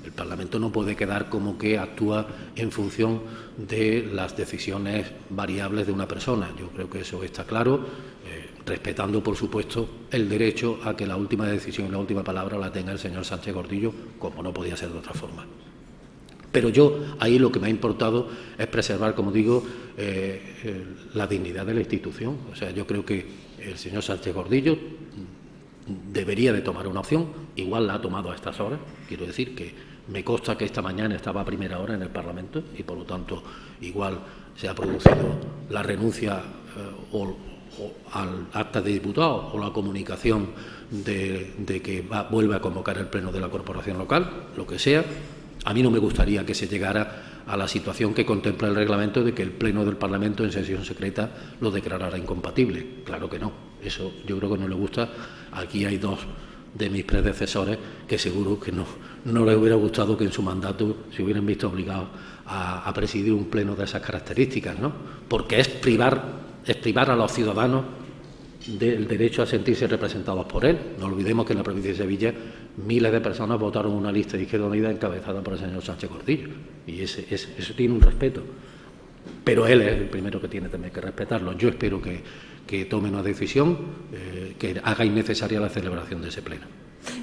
El Parlamento no puede quedar como que actúa en función de las decisiones variables de una persona. Yo creo que eso está claro, respetando, por supuesto, el derecho a que la última decisión y la última palabra la tenga el señor Sánchez Gordillo, como no podía ser de otra forma. Pero yo ahí lo que me ha importado es preservar, como digo, la dignidad de la institución. O sea, yo creo que el señor Sánchez Gordillo debería de tomar una opción, igual la ha tomado a estas horas. Quiero decir que me consta que esta mañana estaba a primera hora en el Parlamento y, por lo tanto, igual se ha producido la renuncia o al acta de diputado o la comunicación de que vuelve a convocar el pleno de la corporación local, lo que sea. A mí no me gustaría que se llegara a la situación que contempla el reglamento de que el Pleno del Parlamento en sesión secreta lo declarara incompatible. Claro que no. Eso yo creo que no le gusta. Aquí hay dos de mis predecesores que seguro que no les hubiera gustado que en su mandato se hubieran visto obligados a presidir un pleno de esas características, ¿no? Porque es privar a los ciudadanos del derecho a sentirse representados por él. No olvidemos que en la provincia de Sevilla miles de personas votaron una lista de Izquierda Unida encabezada por el señor Sánchez Gordillo, y eso tiene un respeto, pero él es el primero que tiene también que respetarlo. Yo espero que tome una decisión que haga innecesaria la celebración de ese pleno.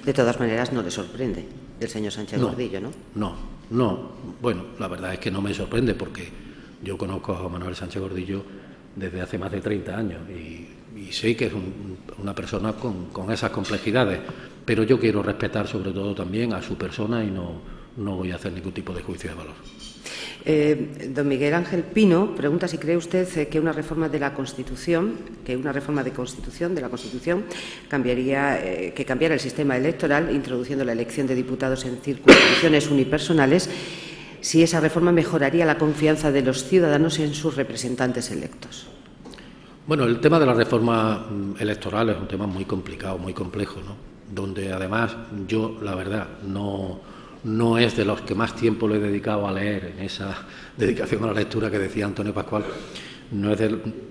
De todas maneras, no le sorprende el señor Sánchez Gordillo, ¿no? No. Bueno, la verdad es que no me sorprende porque yo conozco a Manuel Sánchez Gordillo desde hace más de 30 años y sé que es una persona con esas complejidades, pero yo quiero respetar sobre todo también a su persona y no voy a hacer ningún tipo de juicio de valor. Don Miguel Ángel Pino pregunta si cree usted que una reforma de la Constitución, cambiara el sistema electoral, introduciendo la elección de diputados en circunscripciones unipersonales, si esa reforma mejoraría la confianza de los ciudadanos en sus representantes electos. Bueno, el tema de la reforma electoral es un tema muy complicado, muy complejo, ¿no? Donde además yo, la verdad, no es de los que más tiempo le he dedicado a leer, en esa dedicación a la lectura que decía Antonio Pascual, no es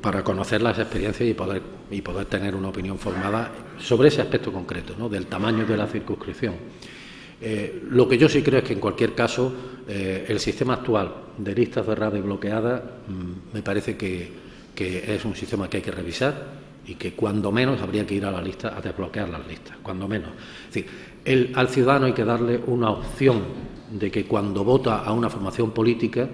para conocer las experiencias y poder tener una opinión formada sobre ese aspecto concreto, ¿no? Del tamaño de la circunscripción. Lo que yo sí creo es que en cualquier caso el sistema actual de listas cerradas y bloqueadas me parece que es un sistema que hay que revisar y que cuando menos habría que ir a la lista a desbloquear las listas, cuando menos. Es decir, al ciudadano hay que darle una opción de que cuando vota a una formación política,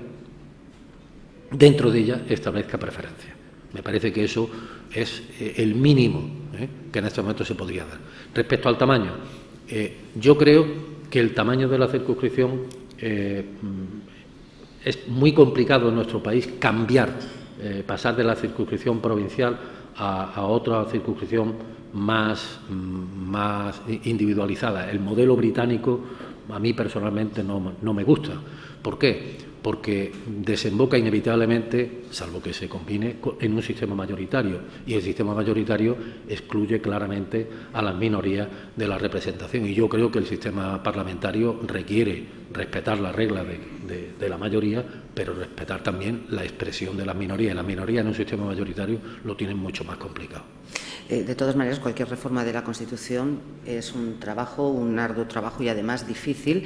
dentro de ella establezca preferencia. Me parece que eso es el mínimo que en este momento se podría dar. Respecto al tamaño, yo creo que el tamaño de la circunscripción es muy complicado en nuestro país pasar de la circunscripción provincial a otra circunscripción más individualizada. El modelo británico a mí personalmente no me gusta. ¿Por qué? Porque desemboca inevitablemente, salvo que se combine, en un sistema mayoritario, y el sistema mayoritario excluye claramente a las minorías de la representación, y yo creo que el sistema parlamentario requiere respetar las reglas de la mayoría, pero respetar también la expresión de las minorías, y las minorías en un sistema mayoritario lo tienen mucho más complicado. De todas maneras, cualquier reforma de la Constitución es un arduo trabajo y además difícil.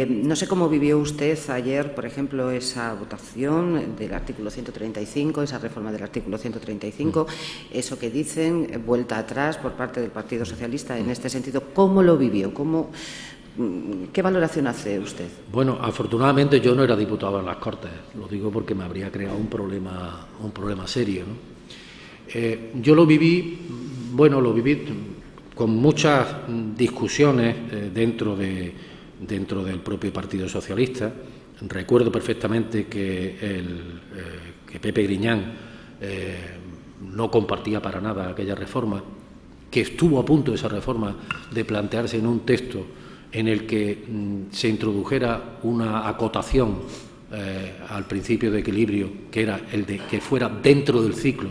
No sé cómo vivió usted ayer, por ejemplo, esa votación del artículo 135, esa reforma del artículo 135, eso que dicen, vuelta atrás por parte del Partido Socialista en este sentido. ¿Cómo lo vivió? ¿Qué valoración hace usted? Bueno, afortunadamente yo no era diputado en las Cortes, lo digo porque me habría creado un problema serio, ¿no? Yo lo viví con muchas discusiones dentro del propio Partido Socialista. Recuerdo perfectamente que Pepe Griñán no compartía para nada aquella reforma, que estuvo a punto de esa reforma de plantearse en un texto en el que se introdujera una acotación al principio de equilibrio, que era el de que fuera dentro del ciclo,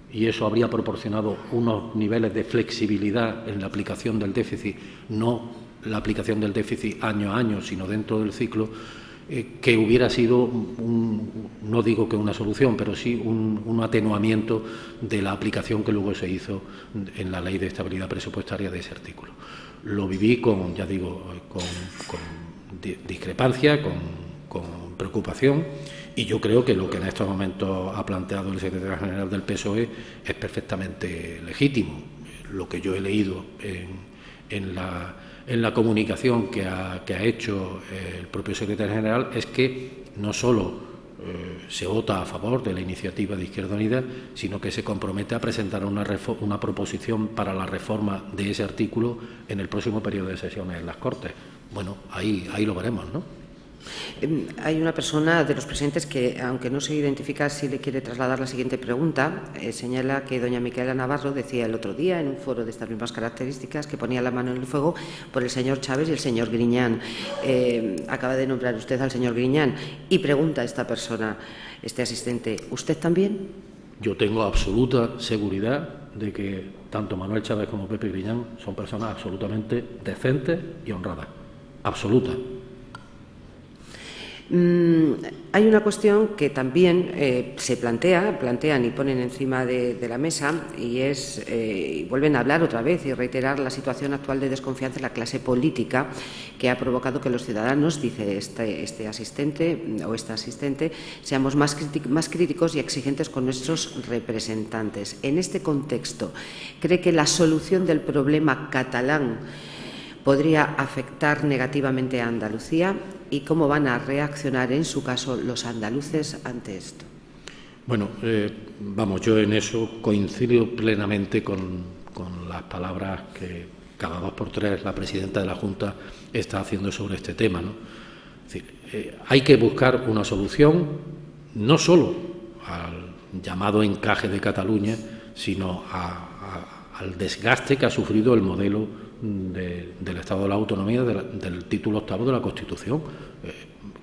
y eso habría proporcionado unos niveles de flexibilidad en la aplicación del déficit, no la aplicación del déficit año a año, sino dentro del ciclo, que hubiera sido, no digo que una solución, pero sí un atenuamiento de la aplicación que luego se hizo en la Ley de Estabilidad Presupuestaria de ese artículo. Lo viví con discrepancia, con preocupación, y yo creo que lo que en estos momentos ha planteado el secretario general del PSOE es perfectamente legítimo. Lo que yo he leído en la comunicación que ha hecho el propio secretario general es que no solo se vota a favor de la iniciativa de Izquierda Unida, sino que se compromete a presentar una proposición para la reforma de ese artículo en el próximo periodo de sesiones en las Cortes. Bueno, ahí lo veremos, ¿no? Hay una persona de los presentes que, aunque no se identifica, sí le quiere trasladar la siguiente pregunta. Señala que doña Micaela Navarro decía el otro día, en un foro de estas mismas características, que ponía la mano en el fuego por el señor Chávez y el señor Griñán. Acaba de nombrar usted al señor Griñán y pregunta a esta persona, este asistente, ¿usted también? Yo tengo absoluta seguridad de que tanto Manuel Chávez como Pepe Griñán son personas absolutamente decentes y honradas. Absoluta. Hay una cuestión que también se plantean y ponen encima de la mesa, y es, y vuelven a hablar otra vez y reiterar la situación actual de desconfianza en la clase política, que ha provocado que los ciudadanos, dice este asistente o esta asistente, seamos más críticos y exigentes con nuestros representantes. En este contexto, ¿cree que la solución del problema catalán podría afectar negativamente a Andalucía? ¿Y cómo van a reaccionar, en su caso, los andaluces ante esto? Bueno, vamos, yo en eso coincido plenamente con las palabras que cada 2 por 3 la presidenta de la Junta está haciendo sobre este tema, ¿no? Es decir, hay que buscar una solución no solo al llamado encaje de Cataluña, sino al desgaste que ha sufrido el modelo del Estado de la Autonomía, del título 8º de la Constitución,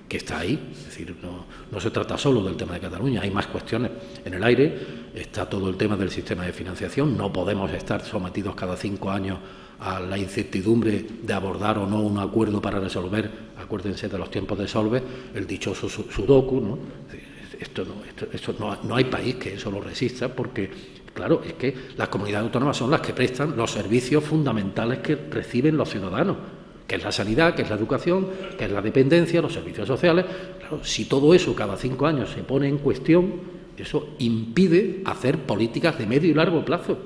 que está ahí. Es decir, no se trata solo del tema de Cataluña, hay más cuestiones en el aire. Está todo el tema del sistema de financiación. No podemos estar sometidos cada 5 años a la incertidumbre de abordar o no un acuerdo para resolver, acuérdense de los tiempos de Solves, el dichoso sudoku, ¿no? No hay país que eso lo resista, porque claro, es que las comunidades autónomas son las que prestan los servicios fundamentales que reciben los ciudadanos, que es la sanidad, que es la educación, que es la dependencia, los servicios sociales. Claro, si todo eso cada 5 años se pone en cuestión, eso impide hacer políticas de medio y largo plazo.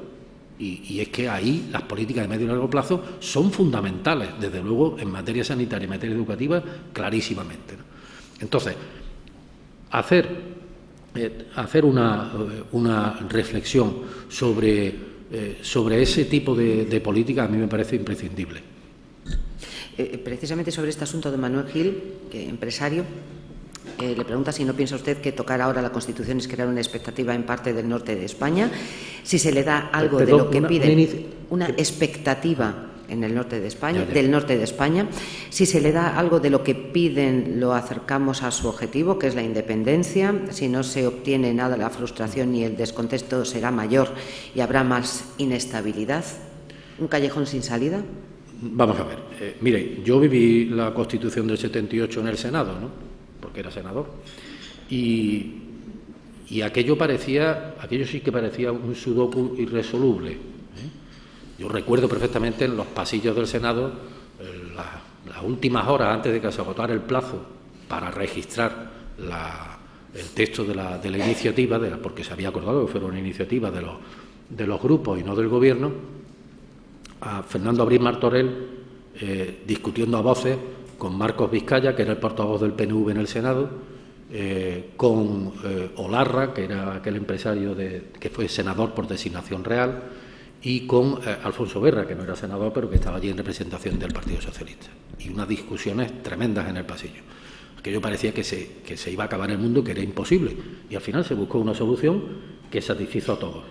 Y es que ahí las políticas de medio y largo plazo son fundamentales, desde luego en materia sanitaria y en materia educativa, clarísimamente, ¿no? Entonces, hacer una reflexión sobre ese tipo de política a mí me parece imprescindible. Precisamente sobre este asunto de Manuel Gil, empresario, le pregunta si no piensa usted que tocar ahora la Constitución es crear una expectativa en parte del norte de España, si se le da algo de lo que piden, una expectativa en el norte de España, del norte de España. Si se le da algo de lo que piden, lo acercamos a su objetivo, que es la independencia. Si no se obtiene nada, la frustración y el descontento será mayor y habrá más inestabilidad. ¿Un callejón sin salida? Vamos a ver. Mire, yo viví la Constitución del 78 en el Senado, ¿no? Porque era senador. Y aquello sí que parecía un sudoku irresoluble. Yo recuerdo perfectamente en los pasillos del Senado, las últimas horas antes de que se agotara el plazo para registrar el texto de la iniciativa, porque se había acordado que fuera una iniciativa de los grupos y no del Gobierno, a Fernando Abril Martorell discutiendo a voces con Marcos Vizcaya, que era el portavoz del PNV en el Senado, con Olarra, que era aquel empresario que fue senador por designación real, y con Alfonso Guerra, que no era senador, pero que estaba allí en representación del Partido Socialista. Y unas discusiones tremendas en el pasillo. Aquello parecía que se iba a acabar el mundo, que era imposible. Y al final se buscó una solución que satisfizo a todos.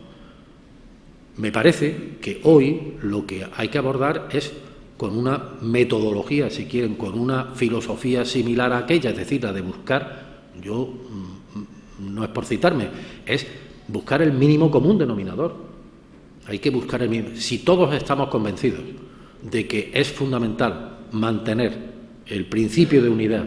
Me parece que hoy lo que hay que abordar es con una metodología, si quieren, con una filosofía similar a aquella, es decir, la de buscar, no es por citarme, es buscar el mínimo común denominador. Hay que buscar el mínimo. Si todos estamos convencidos de que es fundamental mantener el principio de unidad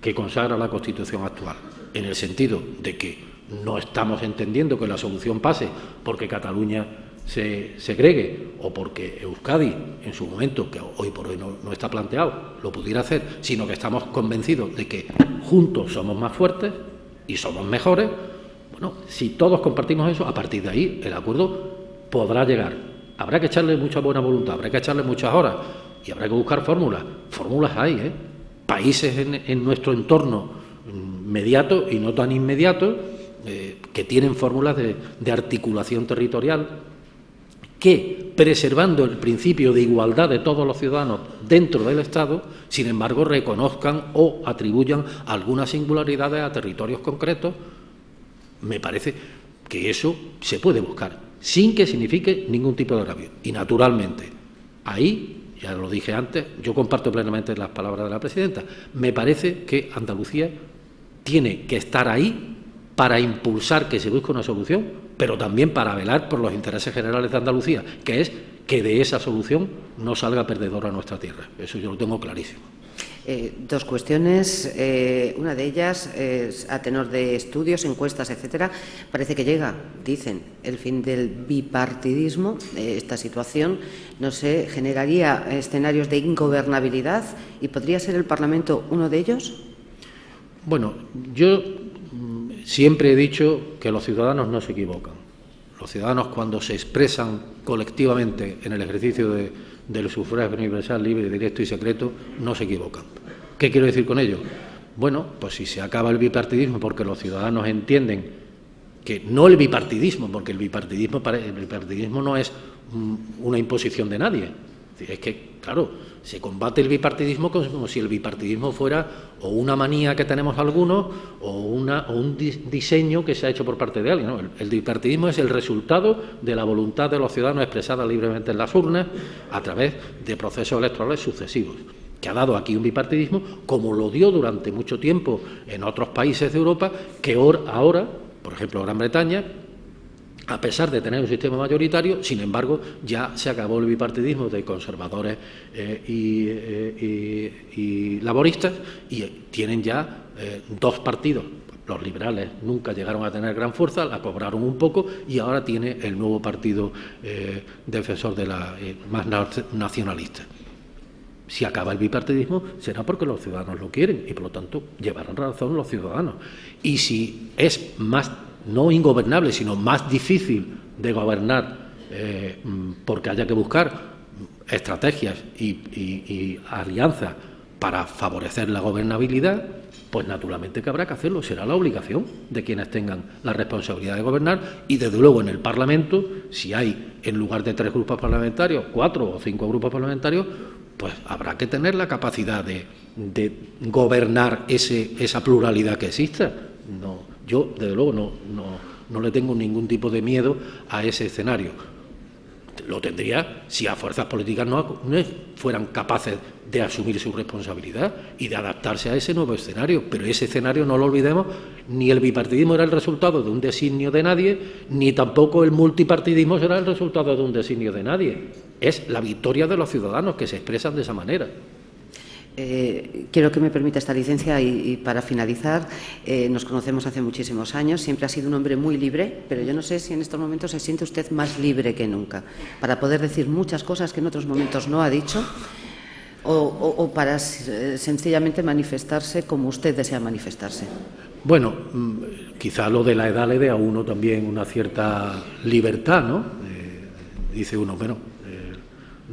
que consagra la Constitución actual, en el sentido de que no estamos entendiendo que la solución pase porque Cataluña se segregue o porque Euskadi, en su momento, que hoy por hoy no está planteado, lo pudiera hacer, sino que estamos convencidos de que juntos somos más fuertes y somos mejores. Bueno, si todos compartimos eso, a partir de ahí el acuerdo podrá llegar. Habrá que echarle mucha buena voluntad, habrá que echarle muchas horas y habrá que buscar fórmulas. Fórmulas hay, países en nuestro entorno inmediato y no tan inmediato que tienen fórmulas de articulación territorial que, preservando el principio de igualdad de todos los ciudadanos dentro del Estado, sin embargo, reconozcan o atribuyan algunas singularidades a territorios concretos. Me parece que eso se puede buscar, sin que signifique ningún tipo de agravio. Y, naturalmente, ahí, ya lo dije antes, yo comparto plenamente las palabras de la presidenta, me parece que Andalucía tiene que estar ahí para impulsar que se busque una solución, pero también para velar por los intereses generales de Andalucía, que es que de esa solución no salga perdedora nuestra tierra. Eso yo lo tengo clarísimo. Dos cuestiones. Una de ellas, a tenor de estudios, encuestas, etcétera, parece que llega, dicen, el fin del bipartidismo. Esta situación, no sé, generaría escenarios de ingobernabilidad y ¿podría ser el Parlamento uno de ellos? Bueno, yo siempre he dicho que los ciudadanos no se equivocan. Los ciudadanos, cuando se expresan colectivamente en el ejercicio del sufragio universal, libre, directo y secreto, no se equivocan. ¿Qué quiero decir con ello? Bueno, pues si se acaba el bipartidismo porque los ciudadanos entienden que no el bipartidismo, porque el bipartidismo no es una imposición de nadie. Es que, claro, se combate el bipartidismo como si el bipartidismo fuera o una manía que tenemos algunos o un diseño que se ha hecho por parte de alguien, ¿no? El bipartidismo es el resultado de la voluntad de los ciudadanos expresada libremente en las urnas a través de procesos electorales sucesivos, que ha dado aquí un bipartidismo, como lo dio durante mucho tiempo en otros países de Europa, que ahora, por ejemplo, Gran Bretaña, a pesar de tener un sistema mayoritario, sin embargo, ya se acabó el bipartidismo de conservadores y laboristas y tienen ya dos partidos. Los liberales nunca llegaron a tener gran fuerza, la cobraron un poco y ahora tiene el nuevo partido defensor de la más nacionalista. Si acaba el bipartidismo será porque los ciudadanos lo quieren y, por lo tanto, llevarán razón los ciudadanos. Y si es más, no ingobernable, sino más difícil de gobernar porque haya que buscar estrategias y alianzas para favorecer la gobernabilidad, pues naturalmente que habrá que hacerlo. Será la obligación de quienes tengan la responsabilidad de gobernar y, desde luego, en el Parlamento, si hay, en lugar de 3 grupos parlamentarios, 4 o 5 grupos parlamentarios, pues habrá que tener la capacidad de gobernar esa pluralidad que exista. Yo, desde luego, no le tengo ningún tipo de miedo a ese escenario. Lo tendría si las fuerzas políticas no fueran capaces de asumir su responsabilidad y de adaptarse a ese nuevo escenario. Pero ese escenario, no lo olvidemos, ni el bipartidismo era el resultado de un designio de nadie, ni tampoco el multipartidismo será el resultado de un designio de nadie. Es la victoria de los ciudadanos que se expresan de esa manera. Quiero que me permita esta licencia y para finalizar, nos conocemos hace muchísimos años, siempre ha sido un hombre muy libre, pero yo no sé si en estos momentos se siente usted más libre que nunca, para poder decir muchas cosas que en otros momentos no ha dicho o para sencillamente manifestarse como usted desea manifestarse. Bueno, quizá lo de la edad le dé a uno también una cierta libertad, ¿no? Dice uno, bueno,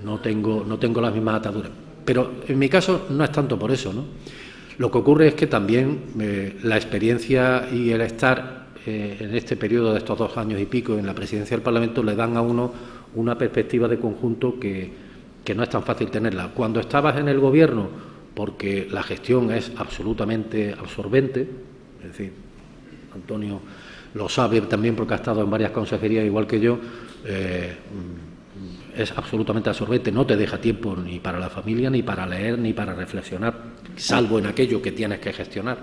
no tengo las mismas ataduras. Pero en mi caso no es tanto por eso, ¿no? Lo que ocurre es que también la experiencia y el estar en este periodo de estos 2 años y pico en la presidencia del Parlamento le dan a uno una perspectiva de conjunto que no es tan fácil tenerla. Cuando estabas en el Gobierno, porque la gestión es absolutamente absorbente, es decir, Antonio lo sabe también porque ha estado en varias consejerías igual que yo, es absolutamente absorbente, no te deja tiempo ni para la familia, ni para leer, ni para reflexionar, salvo en aquello que tienes que gestionar.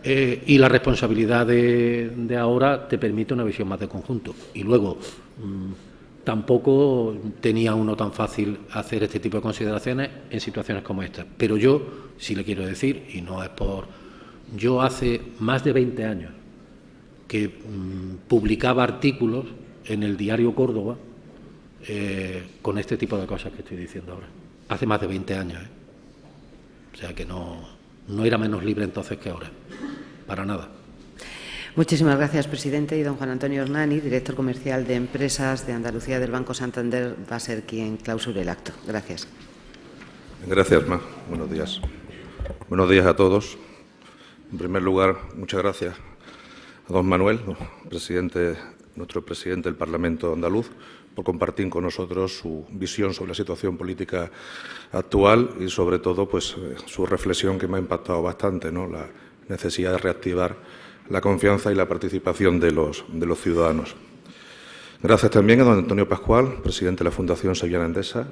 Y la responsabilidad de ahora te permite una visión más de conjunto. Y luego, tampoco tenía uno tan fácil hacer este tipo de consideraciones en situaciones como esta. Pero yo sí le quiero decir, y no es por... Yo hace más de 20 años que publicaba artículos en el diario Córdoba con este tipo de cosas que estoy diciendo ahora. Hace más de 20 años, O sea que no era menos libre entonces que ahora, para nada. Muchísimas gracias, presidente. Y don Juan Antonio Hernani, director comercial de Empresas de Andalucía del Banco Santander, va a ser quien clausure el acto. Gracias. Gracias, Ma. Buenos días. Buenos días a todos. En primer lugar, muchas gracias a don Manuel, nuestro presidente del Parlamento andaluz, por compartir con nosotros su visión sobre la situación política actual y, sobre todo, pues su reflexión que me ha impactado bastante, ¿no? La necesidad de reactivar la confianza y la participación de los ciudadanos. Gracias también a don Antonio Pascual, presidente de la Fundación Sevillana Endesa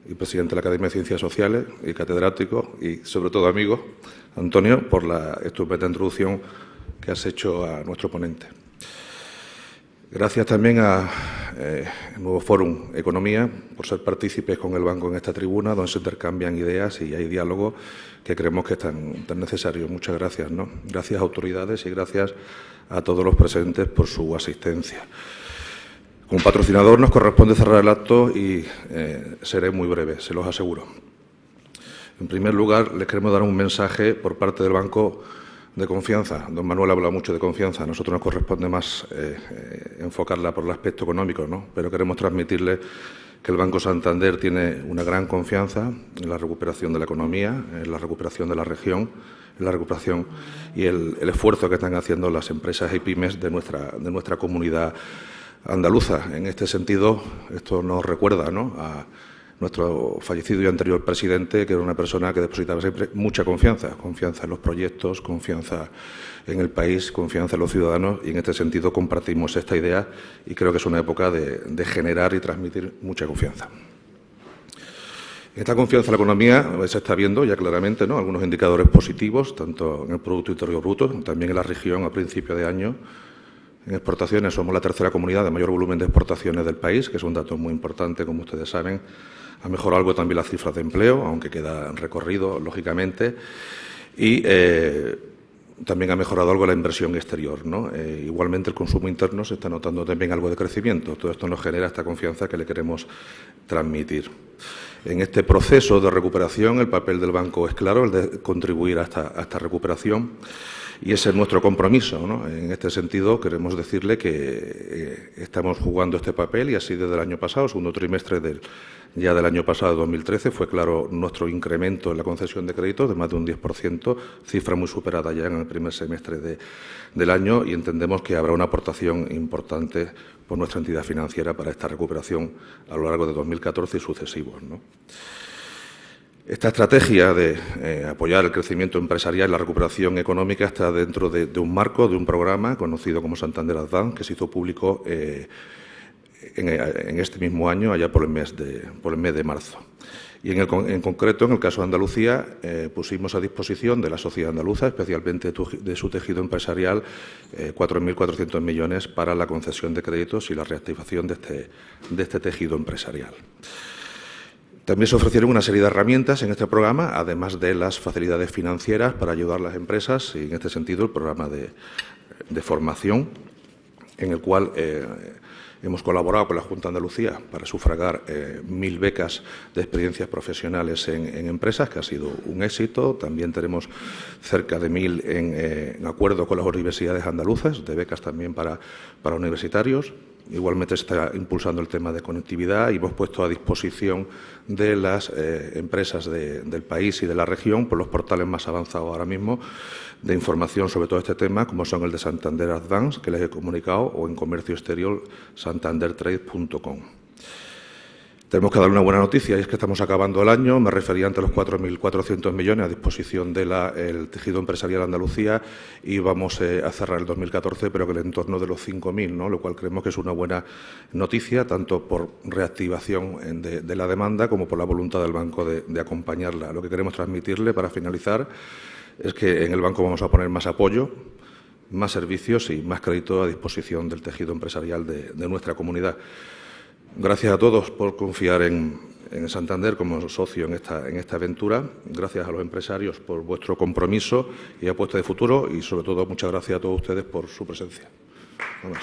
y presidente de la Academia de Ciencias Sociales y catedrático y, sobre todo, amigo, Antonio, por la estupenda introducción que has hecho a nuestro ponente. Gracias también a nuevo Fórum Economía, por ser partícipes con el banco en esta tribuna, donde se intercambian ideas y hay diálogo que creemos que es tan necesario. Muchas gracias, ¿no? Gracias, autoridades, y gracias a todos los presentes por su asistencia. Como patrocinador nos corresponde cerrar el acto y seré muy breve, se los aseguro. En primer lugar, les queremos dar un mensaje por parte del banco de confianza. Don Manuel habla mucho de confianza. A nosotros nos corresponde más enfocarla por el aspecto económico, ¿no? Pero queremos transmitirle que el Banco Santander tiene una gran confianza en la recuperación de la economía, en la recuperación de la región, en la recuperación y el esfuerzo que están haciendo las empresas y pymes de nuestra comunidad andaluza. En este sentido, esto nos recuerda, ¿no?, a nuestro fallecido y anterior presidente, que era una persona que depositaba siempre mucha confianza, confianza en los proyectos, confianza en el país, confianza en los ciudadanos, y en este sentido compartimos esta idea y creo que es una época de generar y transmitir mucha confianza. Esta confianza en la economía se está viendo ya claramente, ¿no?, algunos indicadores positivos, tanto en el Producto Interior Bruto, también en la región a principio de año. En exportaciones somos la tercera comunidad de mayor volumen de exportaciones del país, que es un dato muy importante, como ustedes saben. Ha mejorado algo también las cifras de empleo, aunque queda recorrido, lógicamente. Y también ha mejorado algo la inversión exterior, ¿no? Igualmente el consumo interno se está notando también algo de crecimiento. Todo esto nos genera esta confianza que le queremos transmitir. En este proceso de recuperación el papel del banco es claro, el de contribuir a esta recuperación. Y ese es nuestro compromiso, ¿no? En este sentido, queremos decirle que estamos jugando este papel y así desde el año pasado, segundo trimestre del año pasado, 2013, fue claro nuestro incremento en la concesión de créditos de más de un 10%, cifra muy superada ya en el primer semestre del año, y entendemos que habrá una aportación importante por nuestra entidad financiera para esta recuperación a lo largo de 2014 y sucesivos, ¿no? Esta estrategia de apoyar el crecimiento empresarial y la recuperación económica está dentro de un marco, de un programa conocido como Santander Advance, que se hizo público en este mismo año, allá por el mes de marzo. Y en concreto, en el caso de Andalucía, pusimos a disposición de la sociedad andaluza, especialmente de su tejido empresarial, 4.400 millones para la concesión de créditos y la reactivación de este tejido empresarial. También se ofrecieron una serie de herramientas en este programa, además de las facilidades financieras para ayudar a las empresas, y en este sentido el programa de formación, en el cual hemos colaborado con la Junta de Andalucía para sufragar 1.000 becas de experiencias profesionales en empresas, que ha sido un éxito. También tenemos cerca de 1.000 en acuerdo con las universidades andaluzas, de becas también para universitarios. Igualmente se está impulsando el tema de conectividad y hemos puesto a disposición de las empresas del país y de la región por los portales más avanzados ahora mismo de información sobre todo este tema, como son el de Santander Advance, que les he comunicado, o en comercio exterior santandertrade.com. Tenemos que dar una buena noticia, y es que estamos acabando el año. Me refería antes a los 4.400 millones a disposición del tejido empresarial de Andalucía, y vamos a cerrar el 2014, pero que en el entorno de los 5.000, ¿no?, lo cual creemos que es una buena noticia, tanto por reactivación de la demanda como por la voluntad del banco de acompañarla. Lo que queremos transmitirle, para finalizar, es que en el banco vamos a poner más apoyo, más servicios y más crédito a disposición del tejido empresarial de nuestra comunidad. Gracias a todos por confiar en Santander como socio en esta aventura. Gracias a los empresarios por vuestro compromiso y apuesta de futuro, y sobre todo muchas gracias a todos ustedes por su presencia. Vamos.